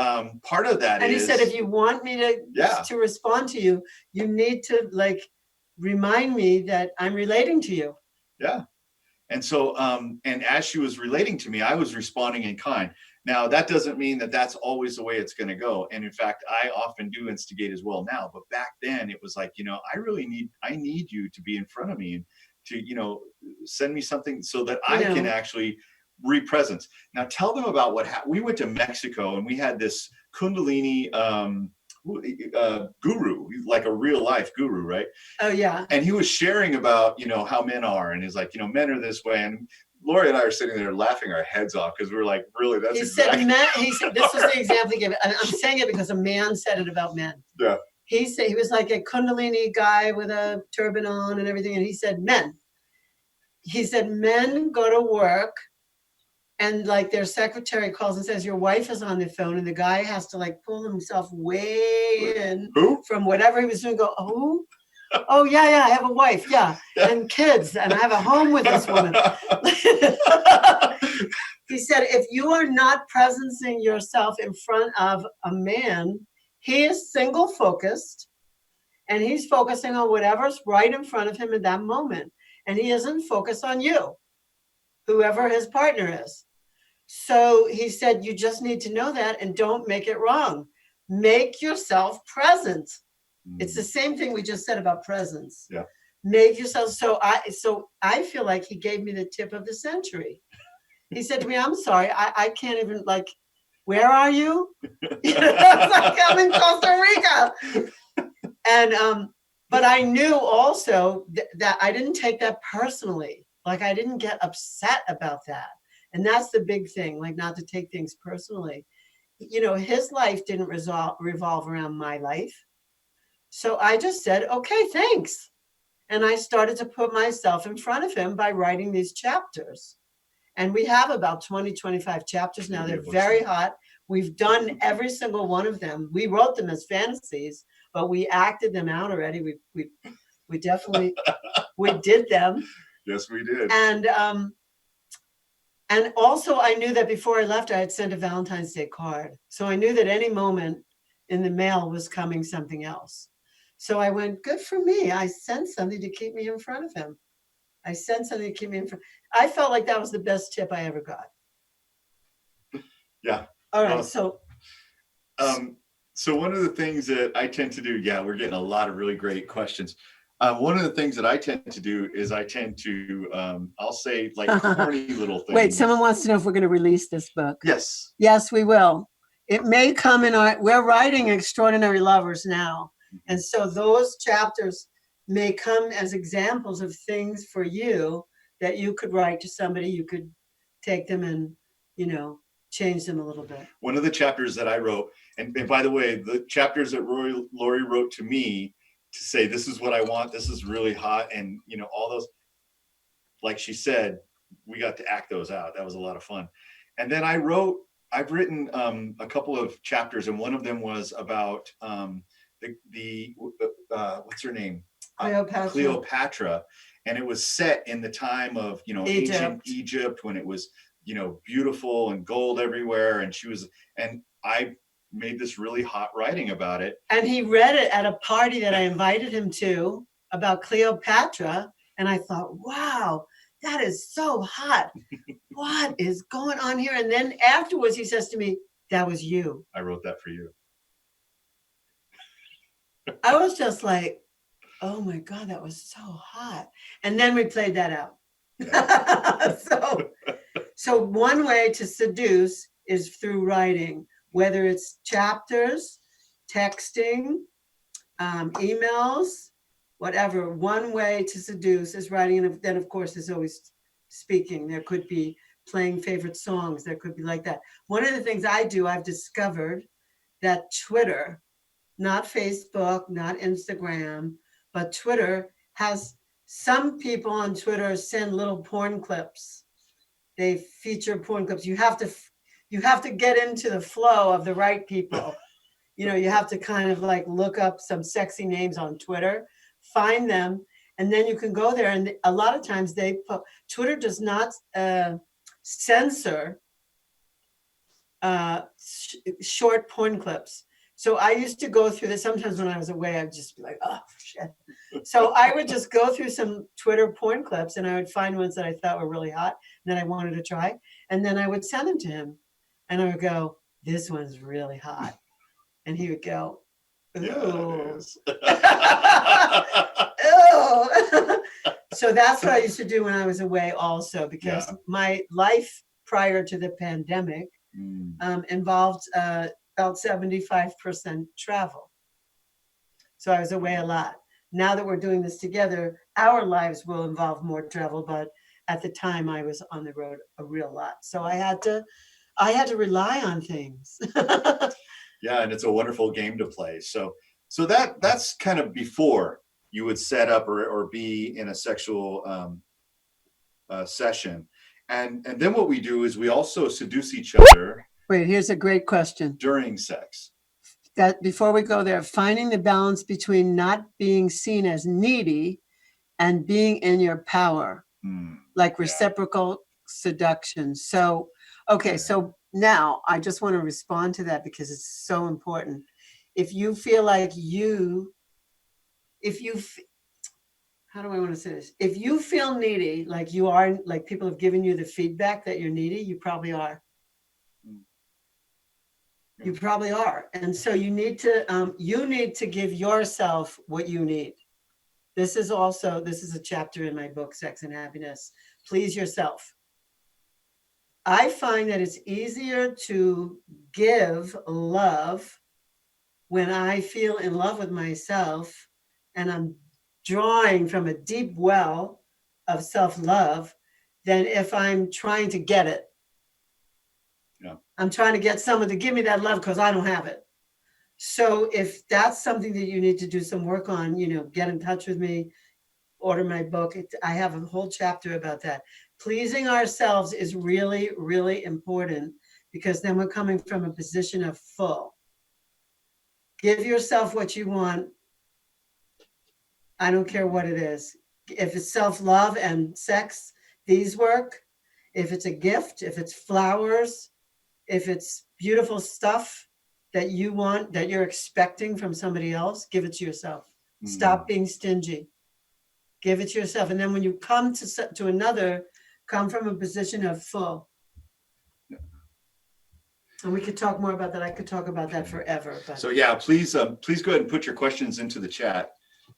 part of that and he said, "If you want me to respond to you, you need to like remind me that I'm relating to you." Yeah. And so, and as she was relating to me, I was responding in kind. Now, that doesn't mean that that's always the way it's going to go. And in fact, I often do instigate as well now. But back then it was like, I need you to be in front of me and to, send me something so that I can actually re-presence. Now, tell them about what happened. We went to Mexico and we had this Kundalini guru, like a real life guru, right? Oh yeah. And he was sharing about how men are, and he's like, men are this way. And Lori and I are sitting there laughing our heads off because we're like, really, that's he said this was the example he gave. I'm saying it because a man said it about men. Yeah. He said he was like a Kundalini guy with a turban on and everything, and he said men go to work and like their secretary calls and says your wife is on the phone, and the guy has to like pull himself way in from whatever he was doing, go, "Who? Oh yeah, I have a wife, and kids, and I have a home with this woman." He said, if you are not presencing yourself in front of a man, he is single focused and he's focusing on whatever's right in front of him in that moment. And he isn't focused on you, whoever his partner is. So he said, you just need to know that and don't make it wrong. Make yourself present. It's the same thing we just said about presence. Yeah. Make yourself. So I feel like he gave me the tip of the century. He said to me, I'm sorry, I can't even, like, where are you? You know, it's like I'm in Costa Rica. And but I knew also that I didn't take that personally. Like, I didn't get upset about that. And that's the big thing, like, not to take things personally. You know, his life didn't revolve around my life. So I just said, okay, thanks. And I started to put myself in front of him by writing these chapters. And we have about 20, 25 chapters now. They're very hot. We've done every single one of them. We wrote them as fantasies, but we acted them out already. We definitely we did them. Yes, we did. And also I knew that before I left, I had sent a Valentine's Day card. So I knew that any moment in the mail was coming something else. So I went, good for me. I sent something to keep me in front of him. I sent something to keep me in front. I felt like that was the best tip I ever got. Yeah. All right. So one of the things that I tend to do, yeah, we're getting a lot of really great questions. One of the things that I tend to do is I tend to, I'll say like corny little things. Wait, someone wants to know if we're going to release this book. Yes. Yes, we will. It may come in we're writing Extraordinary Lovers now. And so those chapters may come as examples of things for you that you could write to somebody. You could take them and, you know, change them a little bit. One of the chapters that I wrote, and by the way, the chapters that Lori wrote to me to say, this is what I want, this is really hot, and, you know, all those, like she said, we got to act those out. That was a lot of fun. And then I've written a couple of chapters, and one of them was about what's her name? Cleopatra. And it was set in the time of, you know, ancient Egypt, when it was, you know, beautiful and gold everywhere. And I made this really hot writing about it. And he read it at a party that I invited him to about Cleopatra. And I thought, wow, that is so hot. What is going on here? And then afterwards he says to me, that was you. I wrote that for you. I was just like, oh my God, that was so hot. And then we played that out. Yeah. So one way to seduce is through writing, whether it's chapters, texting, emails, whatever. One way to seduce is writing. And then of course there's always speaking. There could be playing favorite songs. There could be like that. One of the things I do, I've discovered that Twitter, not Facebook, not Instagram, but Twitter has, some people on Twitter send little porn clips. They feature porn clips. You have to get into the flow of the right people. You know, you have to kind of like look up some sexy names on Twitter, find them, and then you can go there. And a lot of times Twitter does not censor short porn clips. So I used to go through this. Sometimes when I was away, I'd just be like, oh, shit. So I would just go through some Twitter porn clips, and I would find ones that I thought were really hot and that I wanted to try. And then I would send them to him. And I would go, this one's really hot. And he would go, ooh. Ew. So that's what I used to do when I was away also, because my life prior to the pandemic involved about 75% travel. So I was away a lot. Now that we're doing this together, our lives will involve more travel, but at the time I was on the road a real lot. So I had to rely on things. Yeah, and it's a wonderful game to play. So that's kind of before you would set up or be in a sexual session. And then what we do is we also seduce each other. Wait, here's a great question. During sex. That before we go there, finding the balance between not being seen as needy and being in your power, like reciprocal seduction. So, okay, so now I just want to respond to that because it's so important. If you feel like how do I want to say this? If you feel needy, like you are, like people have given you the feedback that you're needy, you probably are. You probably are. And so you need to give yourself what you need. This is a chapter in my book, Sex and Happiness. Please yourself. I find that it's easier to give love when I feel in love with myself and I'm drawing from a deep well of self-love than if I'm trying to get it. Yeah. I'm trying to get someone to give me that love because I don't have it. So if that's something that you need to do some work on, get in touch with me, order my book. I have a whole chapter about that. Pleasing ourselves is really, really important because then we're coming from a position of full. Give yourself what you want. I don't care what it is. If it's self-love and sex, these work. If it's a gift, if it's flowers, if it's beautiful stuff that you want, that you're expecting from somebody else, give it to yourself. Stop being stingy. Give it to yourself. And then when you come to another, come from a position of full. And we could talk more about that. I could talk about that forever. But So yeah, please go ahead and put your questions into the chat.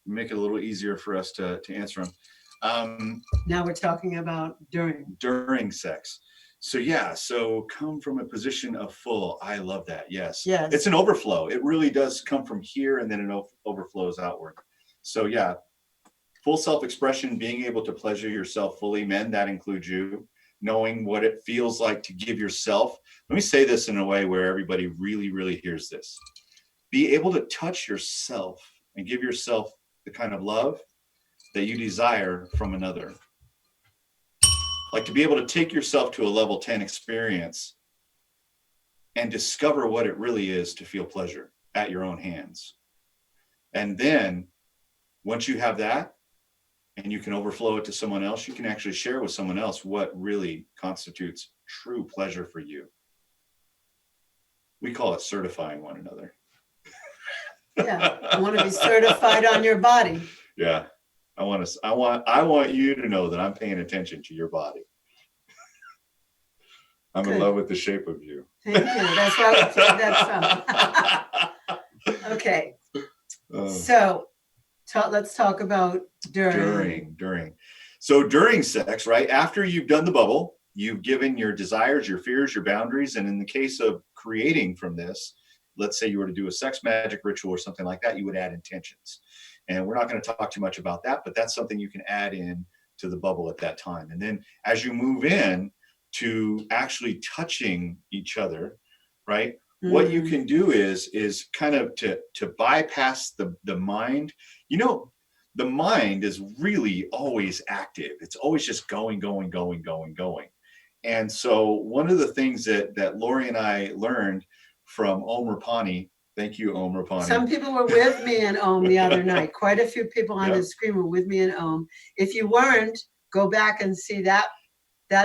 Make it a little easier for us to answer them. Now we're talking about during sex. So yeah, so come from a position of full. I love that. Yes. Yes. It's an overflow. It really does come from here and then it overflows outward. So yeah, full self-expression, being able to pleasure yourself fully. Men, that includes you. Knowing what it feels like to give yourself. Let me say this in a way where everybody really, really hears this. Be able to touch yourself and give yourself the kind of love that you desire from another. Like to be able to take yourself to a level 10 experience and discover what it really is to feel pleasure at your own hands. And then once you have that, and you can overflow it to someone else, you can actually share with someone else what really constitutes true pleasure for you. We call it certifying one another. yeah, I want to be certified on your body. Yeah. I want you to know that I'm paying attention to your body. I'm Good. in love with the shape of you. Thank you. That's why we take that from. Okay. So let's talk about during. So during sex, right? After you've done the bubble, you've given your desires, your fears, your boundaries. And in the case of creating from this, let's say you were to do a sex magic ritual or something like that, you would add intentions. And we're not going to talk too much about that, but that's something you can add in to the bubble at that time. And then as you move in to actually touching each other, right? What you can do is kind of to bypass the mind. The mind is really always active. It's always just going. And so one of the things that Lori and I learned from Om Rapani, thank you, Om Rapani. Some people were with me in Om the other night. Quite a few people on the screen were with me in Om. If you weren't, go back and see that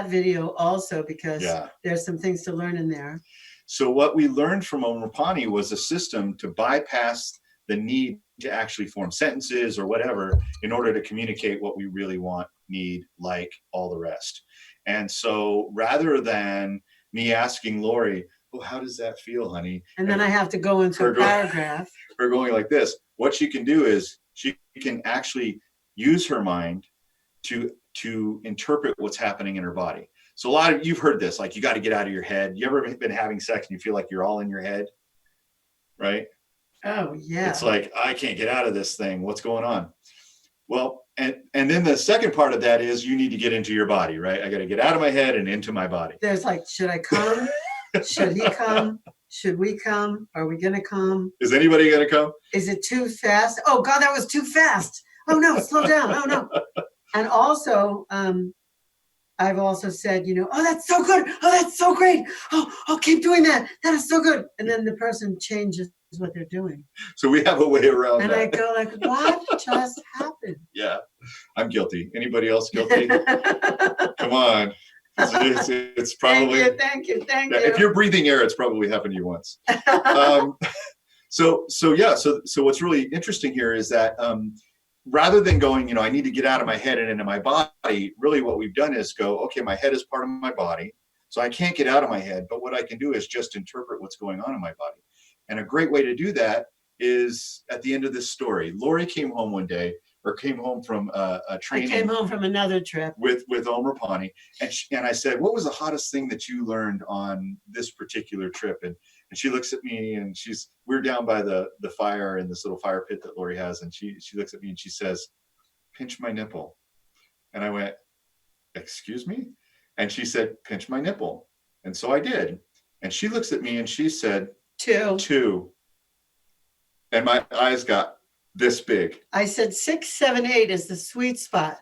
video also, because there's some things to learn in there. So what we learned from Om Rapani was a system to bypass the need to actually form sentences or whatever in order to communicate what we really want, need, like, all the rest. And so rather than me asking Lori, oh, how does that feel, honey? And then I have to go into a paragraph. Her going like this, what she can do is she can actually use her mind to interpret what's happening in her body. So a lot of you've heard this, like you got to get out of your head. You ever been having sex and you feel like you're all in your head, right? Oh yeah. It's like, I can't get out of this thing. What's going on? Well, and then the second part of that is you need to get into your body, right? I got to get out of my head and into my body. There's like, should I come? Should he come? Should we come? Are we gonna come? Is anybody gonna come? Is it too fast? Oh God, that was too fast. Oh no, slow down. Oh no. And also, I've also said, oh, that's so good. Oh, that's so great. Oh, keep doing that. That is so good. And then the person changes what they're doing. So we have a way around and that. I go like, what just happened? Yeah, I'm guilty. Anybody else guilty? Come on. It's probably. Thank you. If you're breathing air, it's probably happened to you once. So what's really interesting here is that rather than going, I need to get out of my head and into my body, really what we've done is go, okay, my head is part of my body, so I can't get out of my head, but what I can do is just interpret what's going on in my body. And a great way to do that is at the end of this story. Lori came home one day or came home from a I training came home from another trip. with Omar Pani, and I said, "What was the hottest thing that you learned on this particular trip?" And she looks at me, and we're down by the fire in this little fire pit that Lori has, and she looks at me and she says, "Pinch my nipple," and I went, "Excuse me?" And she said, "Pinch my nipple," and so I did, and she looks at me and she said, "Two," and my eyes got this big. I said 6, 7, 8 is the sweet spot.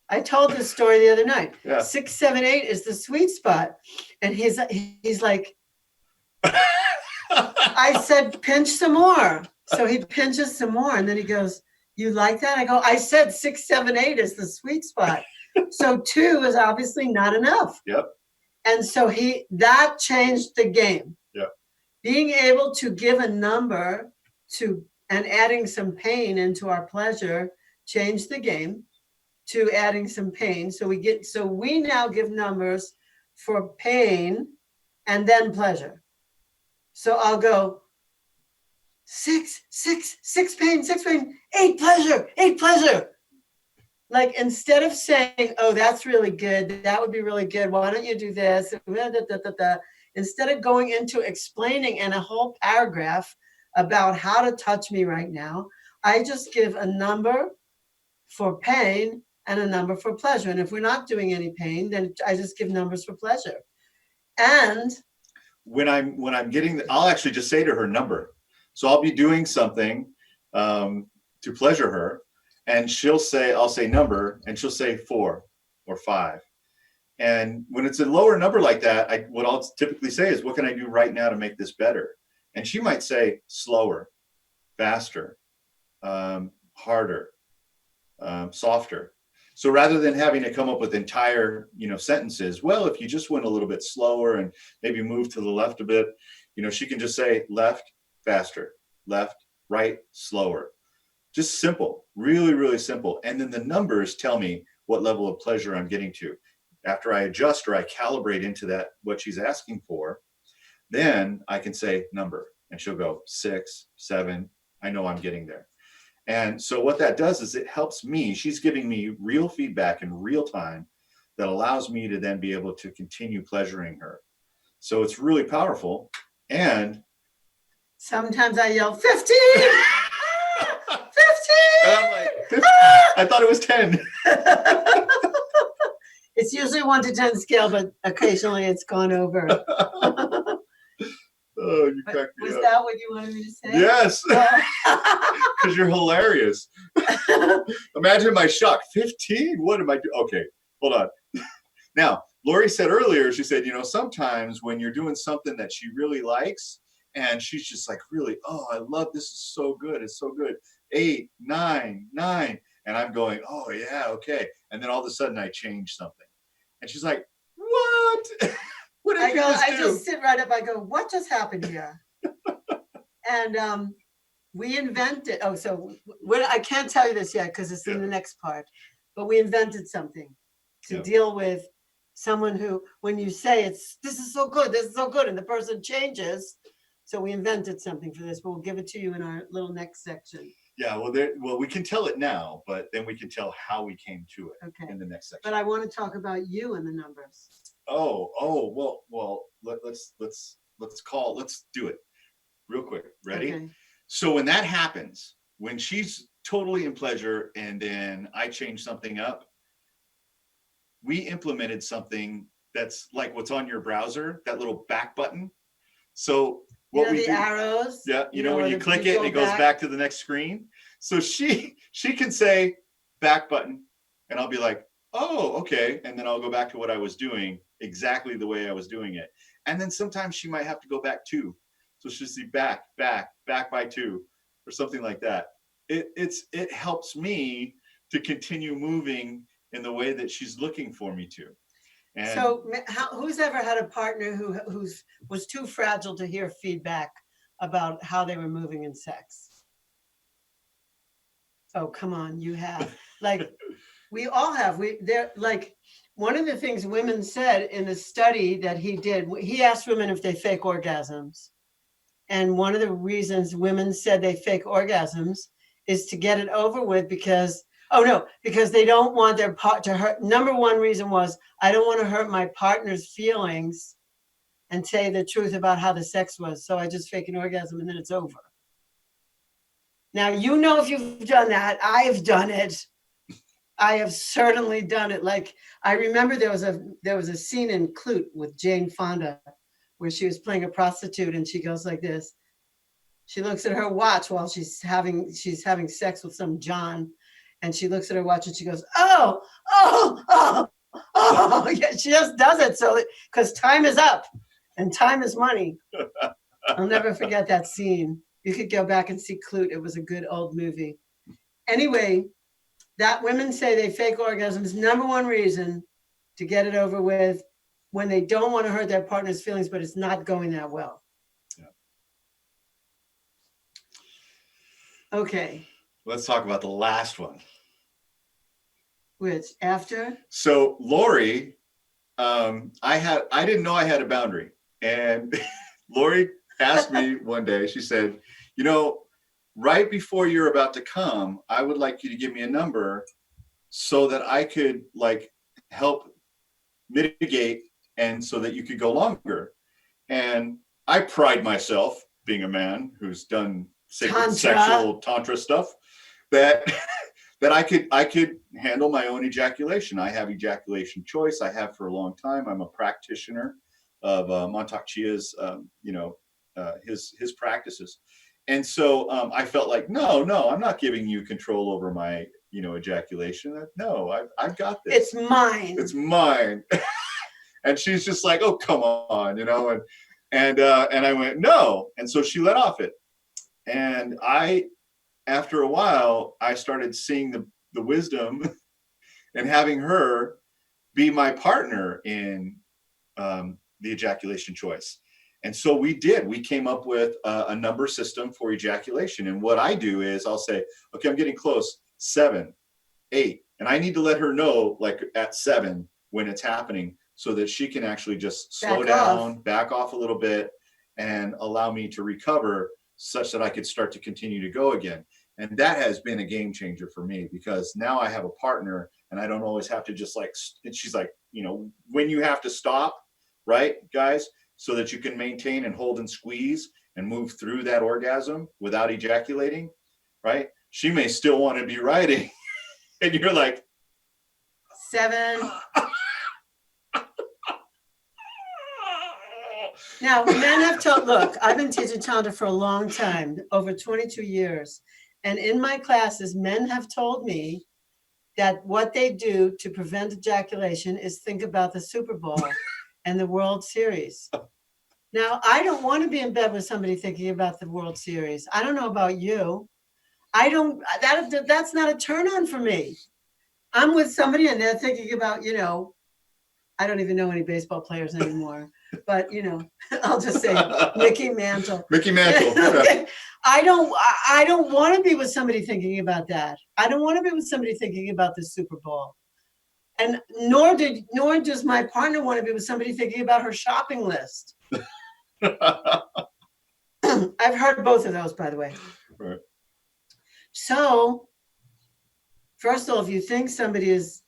I told this story the other night. Yeah. 6, 7, 8 is the sweet spot. And he's like, I said, pinch some more. So he pinches some more. And then he goes, "You like that?" I go, "I said 6, 7, 8 is the sweet spot." So 2 is obviously not enough. Yep. And so that changed the game. Yep. Being able to give a number and adding some pain into our pleasure changed the game to adding some pain. So we now give numbers for pain and then pleasure. So I'll go 6 pain, 6 pain, 8 pleasure, 8 pleasure. Like, instead of saying, "Oh, that's really good, that would be really good, why don't you do this?" Instead of going into explaining in a whole paragraph about how to touch me right now, I just give a number for pain and a number for pleasure. And if we're not doing any pain, then I just give numbers for pleasure. And when I'm getting, I'll actually just say to her number. So I'll be doing something to pleasure her, and I'll say number, and she'll say 4 or 5. And when it's a lower number like that, what I'll typically say is, "What can I do right now to make this better?" And she might say slower, faster, harder, softer. So rather than having to come up with entire, sentences, well, if you just went a little bit slower and maybe move to the left a bit, she can just say left, faster, left, right, slower. Just simple, really, really simple. And then the numbers tell me what level of pleasure I'm getting to. After I adjust or I calibrate into that, what she's asking for, then I can say number, and she'll go 6, 7. I know I'm getting there. And so what that does is it helps me. She's giving me real feedback in real time that allows me to then be able to continue pleasuring her. So it's really powerful. And sometimes I yell, 15! 15! And I'm like, 15? I thought it was 10. It's usually 1 to 10 scale, but occasionally it's gone over. Oh, you cracked me Was up. that what you wanted me to say? Yes, because you're hilarious. Imagine my shock. 15? What am I doing? Okay, hold on. Now, Lori said earlier, she said, sometimes when you're doing something that she really likes, and she's just like, really, oh, I love this. Is so good. It's so good. 8, 9, 9. And I'm going, oh, yeah, okay. And then all of a sudden I change something. And she's like, what? What did you just do? I just sit right up. I go, what just happened here? And we invented, I can't tell you this yet because it's in the next part, but we invented something to deal with someone who, when you say this is so good, and the person changes. So we invented something for this, but we'll give it to you in our little next section. Yeah, well, we can tell it now, but then we can tell how we came to it in the next section. But I want to talk about you and the numbers. Well, let's do it real quick. Ready? Okay. So when that happens, when she's totally in pleasure and then I change something up, we implemented something that's like what's on your browser, that little back button. So what we do, arrows. Yeah, when you click it, it goes back to the next screen. So she can say back button, and I'll be like, oh, okay. And then I'll go back to what I was doing exactly the way I was doing it. And then sometimes she might have to go back 2. So she'll see back by 2 or something like that. It helps me to continue moving in the way that she's looking for me to. And so who's ever had a partner who was too fragile to hear feedback about how they were moving in sex? Oh, come on, you have. Like, we all have. One of the things women said in the study that he did, he asked women if they fake orgasms. And one of the reasons women said they fake orgasms is to get it over with because they don't want their part to hurt. Number one reason was, I don't want to hurt my partner's feelings and say the truth about how the sex was. So I just fake an orgasm and then it's over. Now, if you've done that, I've done it. I have certainly done it. Like, I remember there was a scene in Clute with Jane Fonda where she was playing a prostitute and she goes like this. She looks at her watch while she's having sex with some John, and she looks at her watch and she goes, oh, oh, oh, oh. Yeah, she just does it so because time is up and time is money. I'll never forget that scene. You could go back and see Clute. It was a good old movie. Anyway, that women say they fake orgasms, number one reason to get it over with when they don't want to hurt their partner's feelings, but it's not going that well. Okay. Let's talk about the last one. Which, after? So Lori, I didn't know I had a boundary. And Lori asked me one day, she said, right before you're about to come, I would like you to give me a number so that I could help mitigate and so that you could go longer. And I pride myself, being a man who's done sexual tantra stuff, that I could handle my own ejaculation. I have ejaculation choice. I have for a long time. I'm a practitioner of Mantak Chia's, his practices. And so I felt like, no, I'm not giving you control over my, ejaculation. No, I've got this. It's mine. It's mine. And she's just like, oh, come on, and I went, no. And so she let off it. And after a while, I started seeing the wisdom and having her be my partner in the ejaculation choice. And so we came up with a number system for ejaculation. And what I do is I'll say, okay, I'm getting close, 7, 8. And I need to let her know at 7 when it's happening so that she can actually just slow down, back off a little bit, and allow me to recover such that I could start to continue to go again. And that has been a game changer for me because now I have a partner and I don't always have to just and she's like, when you have to stop, right, guys, so that you can maintain and hold and squeeze and move through that orgasm without ejaculating, right? She may still want to be riding and you're like, 7. Now, men have told, look, I've been teaching Tantra for a long time, over 22 years. And in my classes, men have told me that what they do to prevent ejaculation is think about the Super Bowl and the World Series. Now, I don't want to be in bed with somebody thinking about the World Series. I don't know about you. That's not a turn on for me. I'm with somebody and they're thinking about, I don't even know any baseball players anymore, but I'll just say Mickey Mantle. Mickey Mantle. Okay. I don't want to be with somebody thinking about that. I don't want to be with somebody thinking about the Super Bowl. And nor does my partner want to be with somebody thinking about her shopping list. I've heard both of those, by the way. Right. So, first of all, if you think somebody's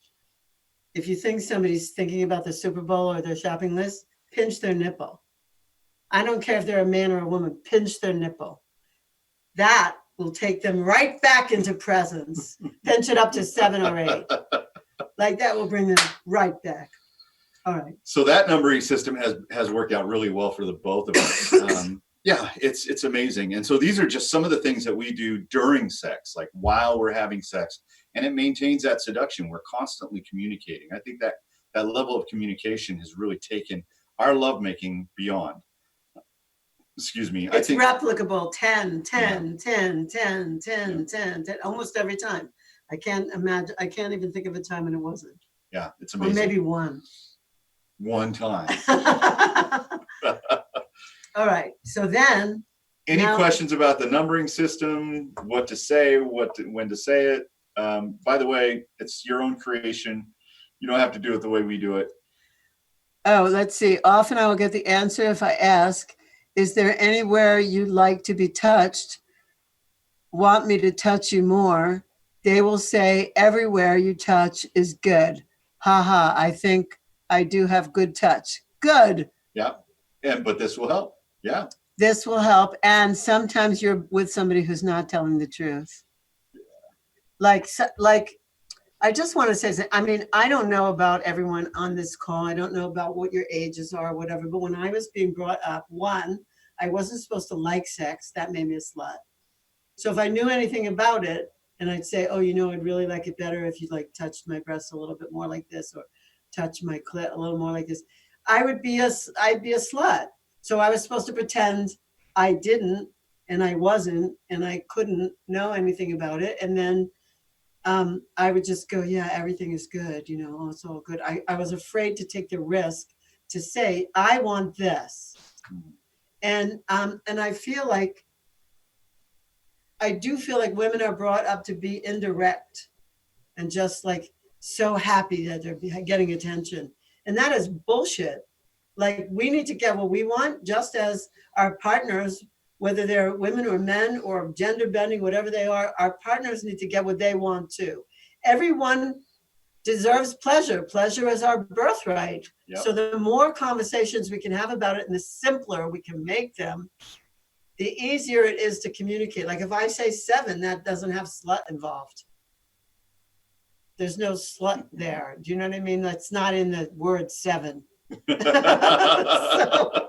thinking about the Super Bowl or their shopping list, pinch their nipple. I don't care if they're a man or a woman, pinch their nipple. That will take them right back into presence. Pinch it up to 7 or 8. That will bring them right back. All right. So that numbering system has worked out really well for the both of us. Yeah, it's amazing. And so these are just some of the things that we do during sex, while we're having sex, and it maintains that seduction. We're constantly communicating. I think that level of communication has really taken our lovemaking beyond. Excuse me. It's replicable 10, 10, 10, 10, 10, 10, 10, almost every time. I can't even think of a time when it wasn't. Yeah, it's amazing. Or maybe one. One time. All right. So then. Any questions about the numbering system, what to say, when to say it? By the way, it's your own creation. You don't have to do it the way we do it. Oh, let's see. Often I will get the answer if I ask, is there anywhere you'd like to be touched? want me to touch you more, they will say everywhere you touch is good. Ha ha, I think I do have good touch. Good. Yeah. But this will help. Yeah. This will help. And sometimes you're with somebody who's not telling the truth. Like I just want to say, I mean, I don't know about everyone on this call. I don't know about what your ages are or whatever, but when I was being brought up, one, I wasn't supposed to like sex. That made me a slut. So if I knew anything about it, and I'd say, oh, I'd really like it better if you like touched my breasts a little bit more like this, or touch my clit a little more like this, I'd be a slut. So I was supposed to pretend I didn't, and I wasn't, and I couldn't know anything about it. And then I would just go, yeah, everything is good. Oh, it's all good. I was afraid to take the risk to say, I want this. And I do feel like women are brought up to be indirect and just like so happy that they're getting attention. And that is bullshit. Like, we need to get what we want, just as our partners, whether they're women or men or gender bending, whatever they are, our partners need to get what they want too. Everyone deserves pleasure. Pleasure is our birthright. Yep. So the more conversations we can have about it and the simpler we can make them, the easier it is to communicate. Like if I say 7, that doesn't have slut involved. There's no slut there. Do you know what I mean? That's not in the word 7. So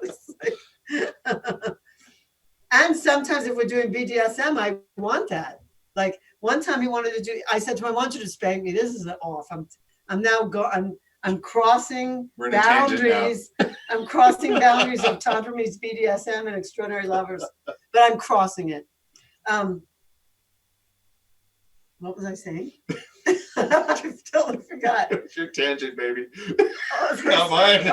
it's like, and sometimes if we're doing BDSM, I want that. Like one time he wanted to do, I said to him, I want you to spank me. This is off. I'm crossing boundaries. I'm crossing boundaries of Tantra meets BDSM and Extraordinary Lovers, but I'm crossing it. What was I saying? I totally forgot. It's your tangent, baby. Oh, Not mine.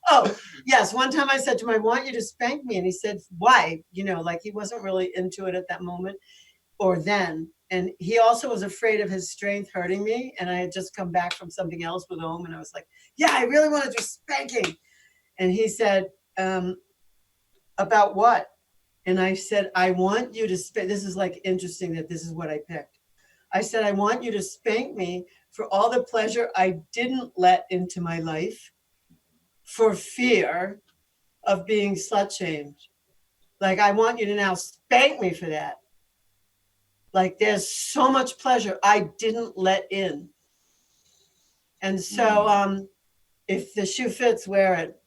Oh, yes. One time I said to him, I want you to spank me. And he said, why? Like he wasn't really into it at that moment or then. And he also was afraid of his strength hurting me. And I had just come back from something else with him. And I was like, yeah, I really want to do spanking. And he said, about what? And I said, I want you to spank. This is like interesting that this is what I picked. I said, I want you to spank me for all the pleasure I didn't let into my life for fear of being slut shamed. Like, I want you to now spank me for that. Like, there's so much pleasure I didn't let in. And so if the shoe fits, wear it,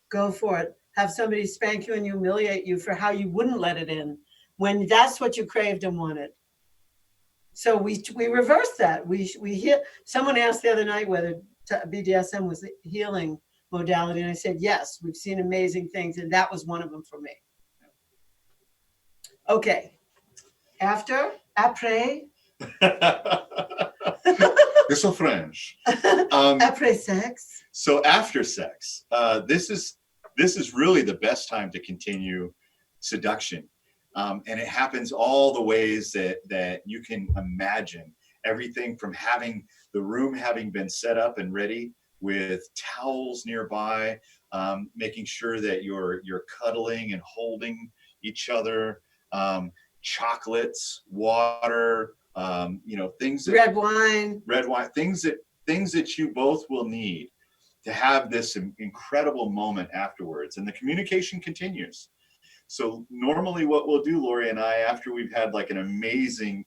go for it. Have somebody spank you and humiliate you for how you wouldn't let it in when that's what you craved and wanted. So we reverse that. We hear. Someone asked the other night whether BDSM was a healing modality, and I said yes. We've seen amazing things, and that was one of them for me. Okay. Après. It's so French. Après sex. So after sex, this is really the best time to continue seduction. And it happens all the ways that you can imagine. Everything from having the room having been set up and ready with towels nearby, making sure that you're cuddling and holding each other, chocolates, water, things that, red wine, things that you both will need to have this incredible moment afterwards. And the communication continues. So normally what we'll do, Lori and I, after we've had like an amazing,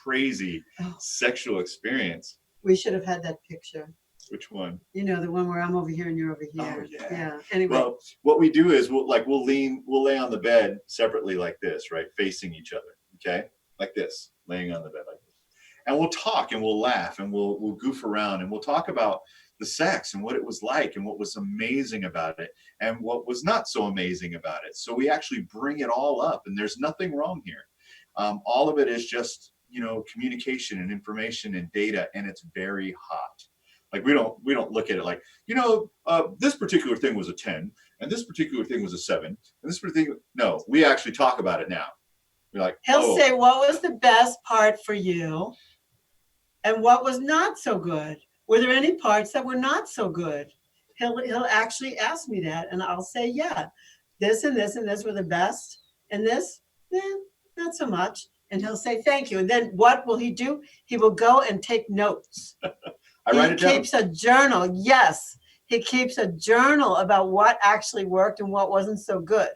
crazy sexual experience. We should have had that picture. Which one? The one where I'm over here and you're over here. Oh, yeah. Yeah. Anyway. Well, what we do is we'll lay on the bed separately like this, right? Facing each other. Okay. Like this, laying on the bed like this. And we'll talk and we'll laugh and we'll goof around and we'll talk about the sex and what it was like and what was amazing about it and what was not so amazing about it. So we actually bring it all up, and there's nothing wrong here. All of it is just, communication and information and data, and it's very hot. Like we don't look at it like, this particular thing was a 10 and this particular thing was a 7 and this particular, no, we actually talk about it now. We're like, he'll say, what was the best part for you and what was not so good? Were there any parts that were not so good? He'll actually ask me that, and I'll say, yeah, this and this and this were the best, and this Not so much. And he'll say, thank you. And then what will he do? He will go and take notes. I write it down. He keeps a journal. Yes. He keeps a journal about what actually worked and what wasn't so good.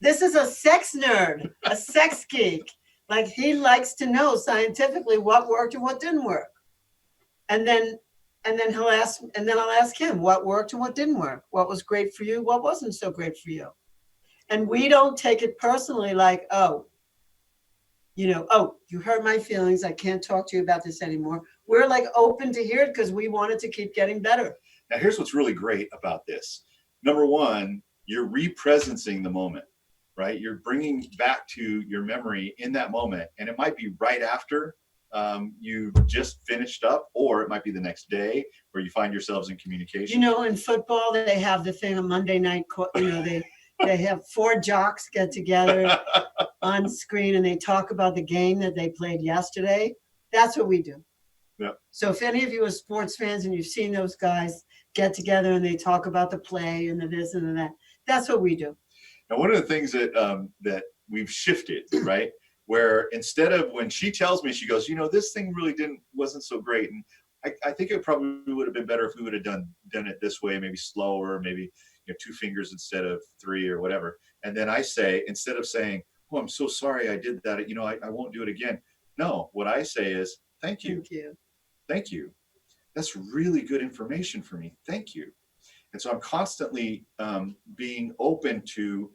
This is a sex nerd, a sex geek. Like he likes to know scientifically what worked and what didn't work. And then I'll ask him what worked and what didn't work. What was great for you, what wasn't so great for you. And we don't take it personally like, oh, you hurt my feelings. I can't talk to you about this anymore. We're like open to hear it because we want it to keep getting better. Now, here's what's really great about this. Number one, you're represencing the moment, right? You're bringing back to your memory in that moment. And it might be right after you just finished up, or it might be the next day where you find yourselves in communication. In football, they have the thing on Monday night, they have 4 jocks get together on screen and they talk about the game that they played yesterday. That's what we do. Yep. So if any of you are sports fans and you've seen those guys get together and they talk about the play and the this and the that, that's what we do. Now, one of the things that we've shifted, right? Where instead of when she tells me, she goes, this thing really wasn't so great. And I think it probably would have been better if we would have done it this way, maybe slower, maybe 2 fingers instead of 3 or whatever. And then I say, instead of saying, oh, I'm so sorry I did that, I won't do it again. No, what I say is, thank you. Thank you. Thank you. That's really good information for me. Thank you. And so I'm constantly being open to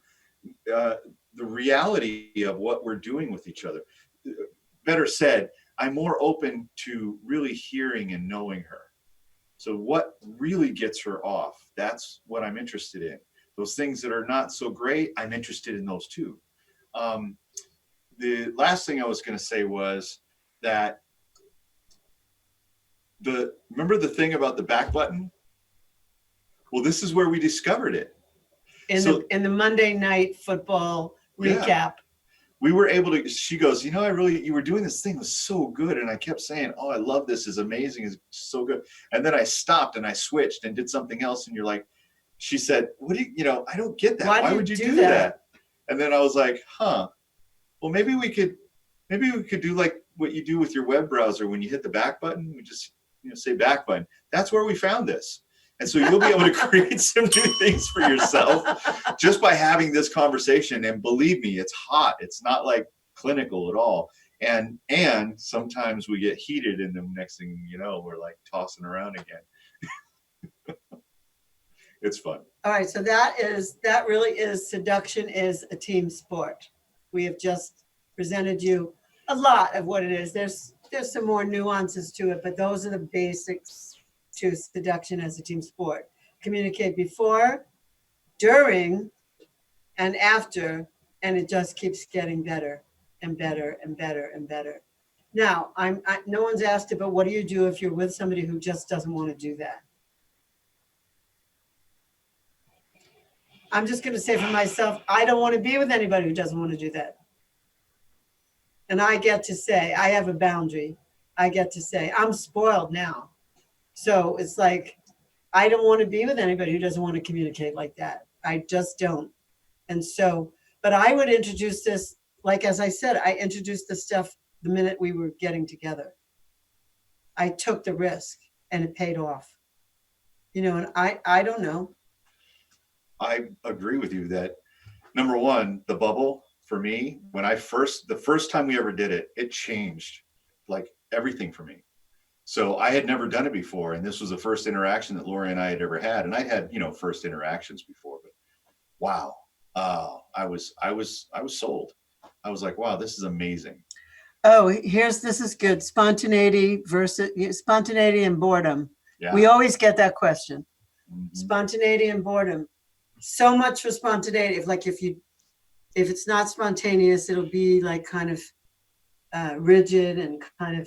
the reality of what we're doing with each other. Better said, I'm more open to really hearing and knowing her. So what really gets her off, that's what I'm interested in. Those things that are not so great, I'm interested in those too. The last thing I was going to say was that remember the thing about the back button? Well, this is where we discovered it. In the Monday night football recap. Yeah. We were able to, she goes, you were doing this thing, was so good. And I kept saying, oh, I love this, is amazing, is so good. And then I stopped and I switched and did something else. And she said, what do you, I don't get that. Why would you do that? And then I was like, well, maybe we could do like what you do with your web browser. When you hit the back button, we just, say back button. That's where we found this. And so you'll be able to create some new things for yourself just by having this conversation. And believe me, it's hot. It's not like clinical at all. And sometimes we get heated, and the next thing you know, we're like tossing around again. It's fun. All right. So that really is, seduction is a team sport. We have just presented you a lot of what it is. There's some more nuances to it, but those are the basics to seduction as a team sport. Communicate before, during, and after, and it just keeps getting better and better and better and better. Now, no one's asked it, but what do you do if you're with somebody who just doesn't want to do that? I'm just going to say for myself, I don't want to be with anybody who doesn't want to do that. And I get to say, I have a boundary. I get to say, I'm spoiled now. So it's like, I don't want to be with anybody who doesn't want to communicate like that. I just don't. And so, but I would introduce this, like, as I said, I introduced the stuff the minute we were getting together. I took the risk and it paid off. And I don't know. I agree with you that, number one, the bubble for me, the first time we ever did it, it changed like everything for me. So I had never done it before. And this was the first interaction that Lori and I had ever had. And I had, first interactions before, but wow. I was sold. I was like, wow, this is amazing. Oh, this is good. Spontaneity and boredom. Yeah. We always get that question. Mm-hmm. Spontaneity and boredom. So much for spontaneity. If it's not spontaneous, it'll be like kind of rigid and kind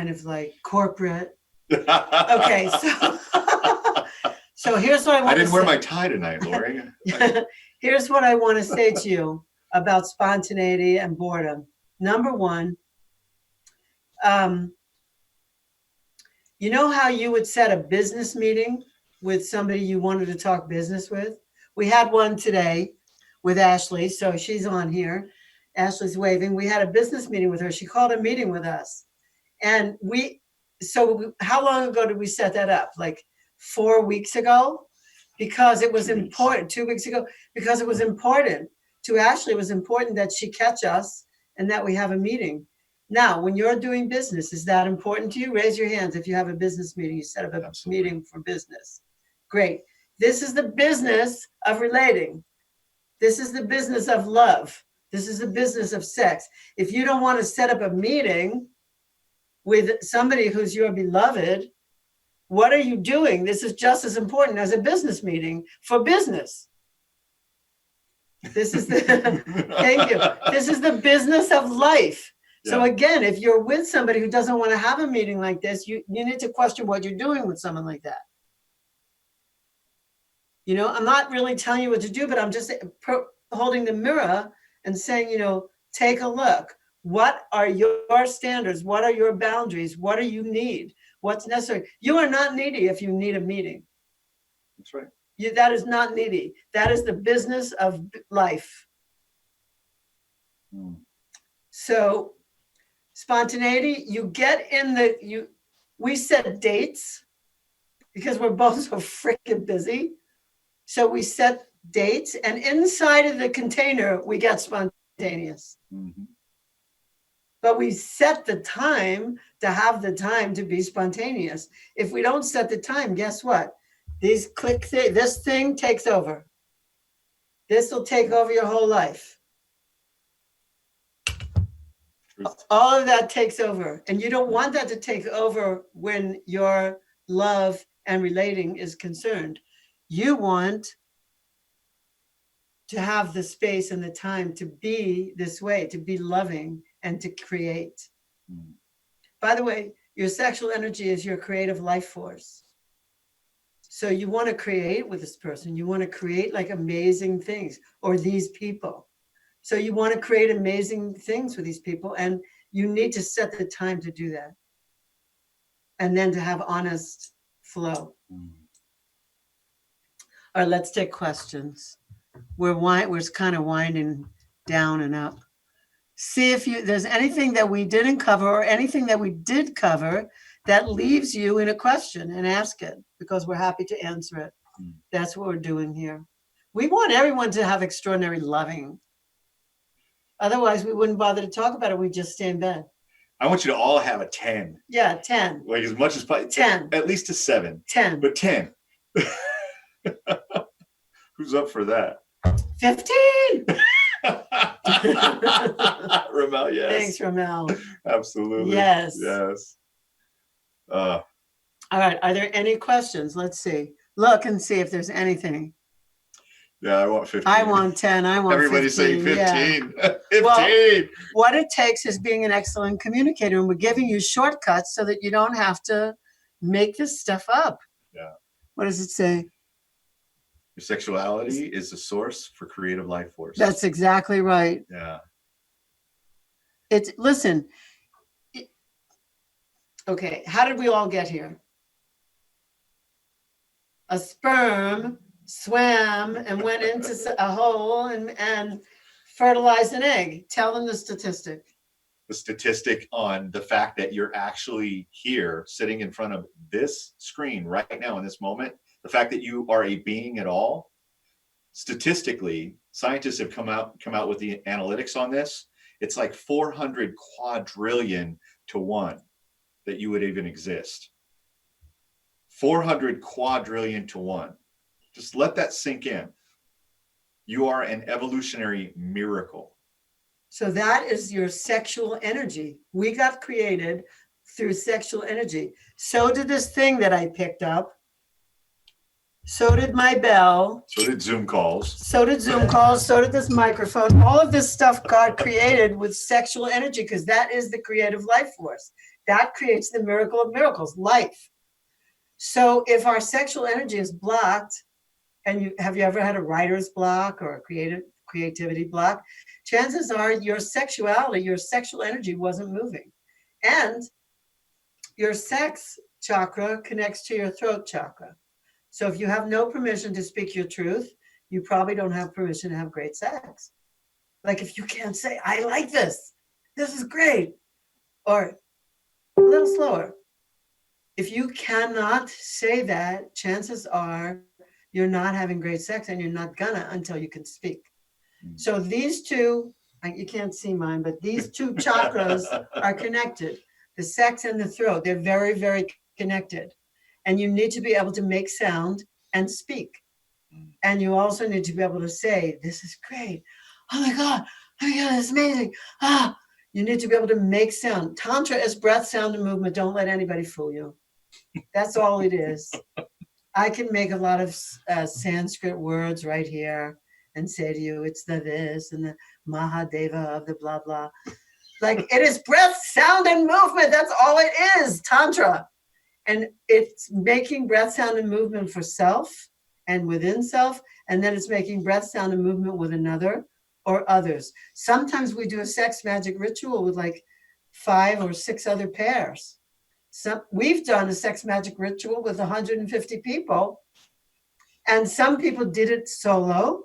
of like corporate. Okay, so here's what I want to say. I didn't wear my tie tonight, Lori. Here's what I want to say to you about spontaneity and boredom. Number one, you know how you would set a business meeting with somebody you wanted to talk business with? We had one today with Ashley. So she's on here. Ashley's waving. We had a business meeting with her. She called a meeting with us. And how long ago did we set that up? Like 4 weeks ago? Because it was important, 2 weeks ago, because it was important to Ashley. It was important that she catch us and that we have a meeting. Now, when you're doing business, is that important to you? Raise your hands if you have a business meeting, you set up a meeting for business. Great. This is the business of relating. This is the business of love. This is the business of sex. If you don't want to set up a meeting with somebody who's your beloved, what are you doing? This is just as important as a business meeting for business. This is the, thank you. This is the business of life. So again, if you're with somebody who doesn't want to have a meeting like this, you need to question what you're doing with someone like that. You know, I'm not really telling you what to do, but I'm just holding the mirror and saying, you know, take a look. What are your standards? What are your boundaries? What do you need? What's necessary? You are not needy if you need a meeting. That's right. That is not needy. That is the business of life. So spontaneity, you get in we set dates because we're both so freaking busy. So we set dates, and inside of the container, we get spontaneous. Mm-hmm. But we set the time to have the time to be spontaneous. If we don't set the time, guess what? This thing takes over. This will take over your whole life. Truth. All of that takes over. And you don't want that to take over when your love and relating is concerned. You want to have the space and the time to be this way, to be loving and to create. By the way, your sexual energy is your creative life force. So you want to create with this person. You want to create like amazing things, or these people. So you want to create amazing things with these people, and you need to set the time to do that. And then to have honest flow. All right, let's take questions. We're kind of winding down and up. See if there's anything that we didn't cover or anything that we did cover that leaves you in a question, and ask it, because we're happy to answer it. That's what we're doing here. We want everyone to have extraordinary loving. Otherwise, we wouldn't bother to talk about it. We'd just stay in bed. I want you to all have a 10. Yeah, 10. Like as much as possible. 10. At least a 7. 10. But 10. Who's up for that? 15. Ramel, yes. Thanks, Ramel. Absolutely. Yes. Yes. All right. Are there any questions? Let's see. Look and see if there's anything. Yeah, I want 15. I want 10. I want Everybody's 15. saying 15. Yeah. 15. Well, what it takes is being an excellent communicator, and we're giving you shortcuts so that you don't have to make this stuff up. Yeah. What does it say? Your sexuality is the source for creative life force. That's exactly right. Yeah. Okay, how did we all get here? A sperm swam and went into a hole and fertilized an egg. Tell them the statistic. The statistic on the fact that you're actually here sitting in front of this screen right now in this moment, the fact that you are a being at all, statistically, scientists have come out with the analytics on this. It's like 400 quadrillion to 1 that you would even exist. 400 quadrillion to 1. Just let that sink in. You are an evolutionary miracle. So that is your sexual energy. We got created through sexual energy. So did this thing that I picked up. So did my bell. So did Zoom calls. So did Zoom calls. So did this microphone. All of this stuff got created with sexual energy, because that is the creative life force. That creates the miracle of miracles, life. So if our sexual energy is blocked, and have you ever had a writer's block or a creativity block? Chances are your sexuality, your sexual energy wasn't moving. And your sex chakra connects to your throat chakra. So if you have no permission to speak your truth, you probably don't have permission to have great sex. Like if you can't say, I like this is great, or a little slower. If you cannot say that, chances are you're not having great sex, and you're not gonna until you can speak. So these two, you can't see mine, but these two chakras are connected. The sex and the throat, they're very, very connected. And you need to be able to make sound and speak. And you also need to be able to say, this is great. Oh my God, it's amazing. You need to be able to make sound. Tantra is breath, sound, and movement. Don't let anybody fool you. That's all it is. I can make a lot of Sanskrit words right here and say to you, it's the this and the Mahadeva of the blah, blah. Like it is breath, sound, and movement. That's all it is, Tantra. And it's making breath, sound, and movement for self and within self. And then it's making breath, sound, and movement with another or others. Sometimes we do a sex magic ritual with like 5 or 6 other pairs. We've done a sex magic ritual with 150 people. And some people did it solo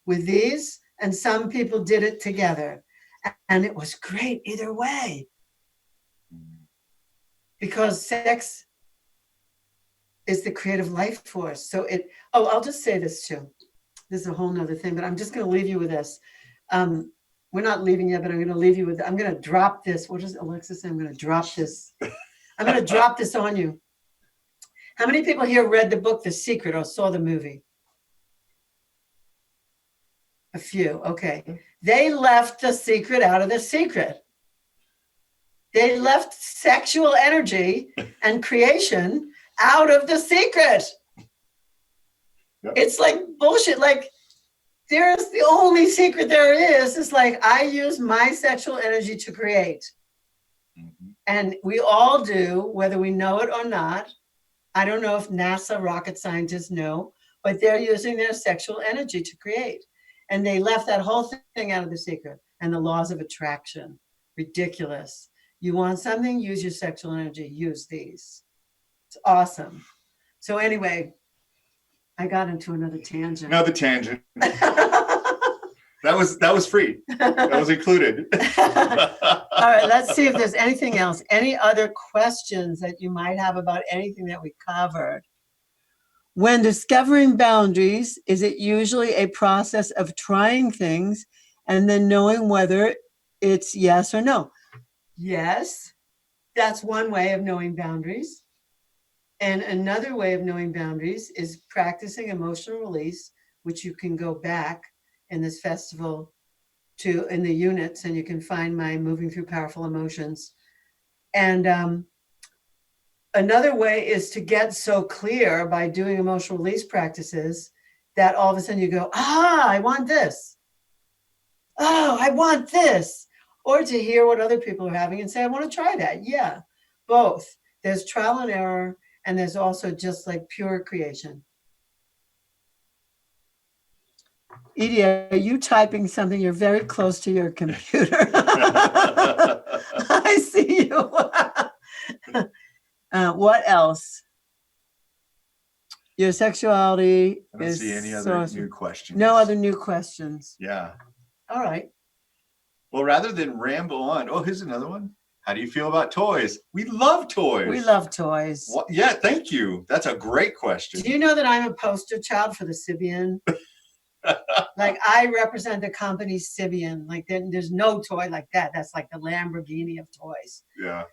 with these, and some people did it together. And it was great either way. Because sex is the creative life force. So I'll just say this too. This is a whole nother thing, but I'm just going to leave you with this. We're not leaving yet, but I'm going to leave you with, I'm going to drop this. What does Alexa say? I'm going to drop this. I'm going to drop this on you. How many people here read the book, The Secret, or saw the movie? A few. Okay. They left the secret out of The Secret. They left sexual energy and creation out of The Secret. Yep. It's like bullshit. Like there's the only secret there is like I use my sexual energy to create. Mm-hmm. And we all do, whether we know it or not. I don't know if NASA rocket scientists know, but they're using their sexual energy to create. And they left that whole thing out of The Secret and the laws of attraction. Ridiculous. You want something, use your sexual energy, use these. It's awesome. So anyway, I got into another tangent. Another tangent. That was free. That was included. All right, let's see if there's anything else. Any other questions that you might have about anything that we covered? When discovering boundaries, is it usually a process of trying things and then knowing whether it's yes or no? Yes, that's one way of knowing boundaries. And another way of knowing boundaries is practicing emotional release, which you can go back in this festival to in the units, and you can find my Moving Through Powerful Emotions. And another way is to get so clear by doing emotional release practices that all of a sudden you go, I want this. Oh, I want this. Or to hear what other people are having and say, I want to try that. Yeah, both. There's trial and error, and there's also just like pure creation. Edie, are you typing something? You're very close to your computer. I see you. What else? Your sexuality. I don't see any other new questions. No other new questions. Yeah. All right. Well, rather than ramble on, here's another one. How do you feel about toys? We love toys. We love toys. What? Yeah, thank you. That's a great question. Do you know that I'm a poster child for the Sibian? Like I represent the company Sibian. Like there's no toy like that. That's like the Lamborghini of toys. Yeah.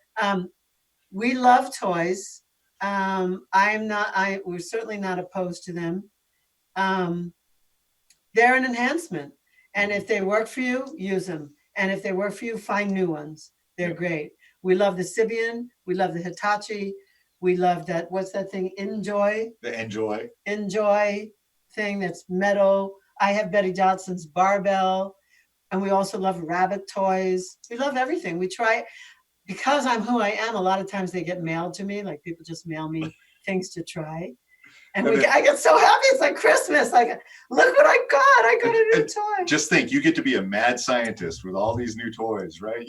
We love toys. We're certainly not opposed to them. They're an enhancement. And if they work for you, use them. And if they work for you, find new ones. They're great. We love the Sibian. We love the Hitachi. We love that. What's that thing? Enjoy. The Enjoy. Enjoy thing that's metal. I have Betty Johnson's barbell. And we also love rabbit toys. We love everything. We try, because I'm who I am, a lot of times they get mailed to me. Like people just mail me things to try. And I get so happy. It's like Christmas. Like, look what I got. I got a new toy. Just think, you get to be a mad scientist with all these new toys, right?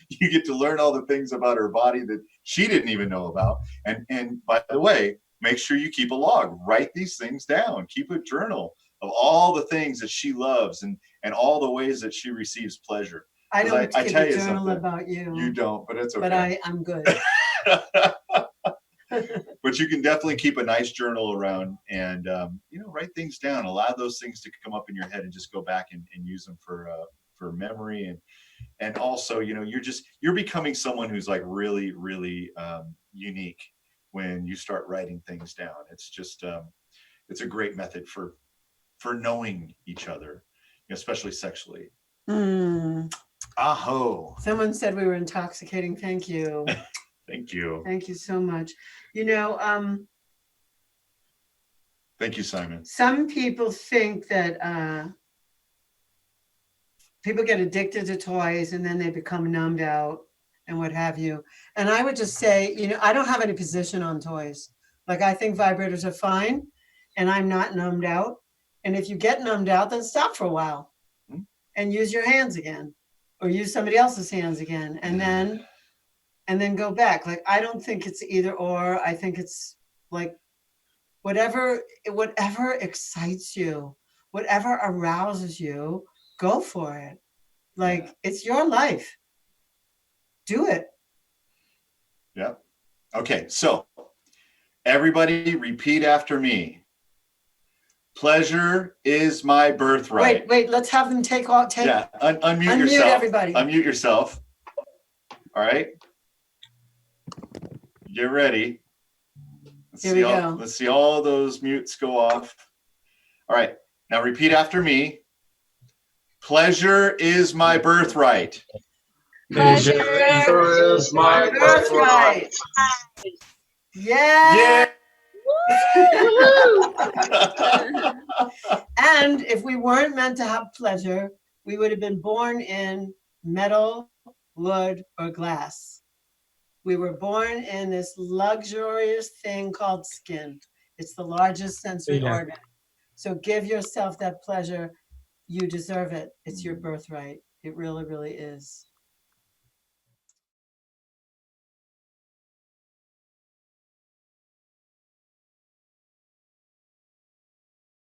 You get to learn all the things about her body that she didn't even know about. And by the way, make sure you keep a log. Write these things down. Keep a journal of all the things that she loves and all the ways that she receives pleasure. I 'Cause don't I keep tell a you journal something. about you, You don't, but it's okay. but I'm good. But you can definitely keep a nice journal around and write things down. Allow those things to come up in your head and just go back and use them for memory and also you're becoming someone who's like really really unique when you start writing things down. It's just it's a great method for knowing each other, especially sexually. Aho. Someone said we were intoxicating. Thank you. Thank you. Thank you so much. Thank you, Simon. Some people think that people get addicted to toys and then they become numbed out and what have you. And I would just say, I don't have any position on toys. Like, I think vibrators are fine and I'm not numbed out. And if you get numbed out, then stop for a while and use your hands again or use somebody else's hands again and then go back. Like, I don't think it's either or. I think it's like whatever excites you, whatever arouses you, go for it. Like, it's your life. Do it. Yeah. Okay. So everybody repeat after me. Pleasure is my birthright. Wait, let's have them unmute yourself. Everybody. Unmute yourself. All right. Get ready. Here we go. Let's see all those mutes go off. All right. Now repeat after me. Pleasure is my birthright. Pleasure is my birthright. Yeah. And if we weren't meant to have pleasure, we would have been born in metal, wood, or glass. We were born in this luxurious thing called skin. It's the largest sensory organ. So give yourself that pleasure. You deserve it. It's your birthright. It really, really is.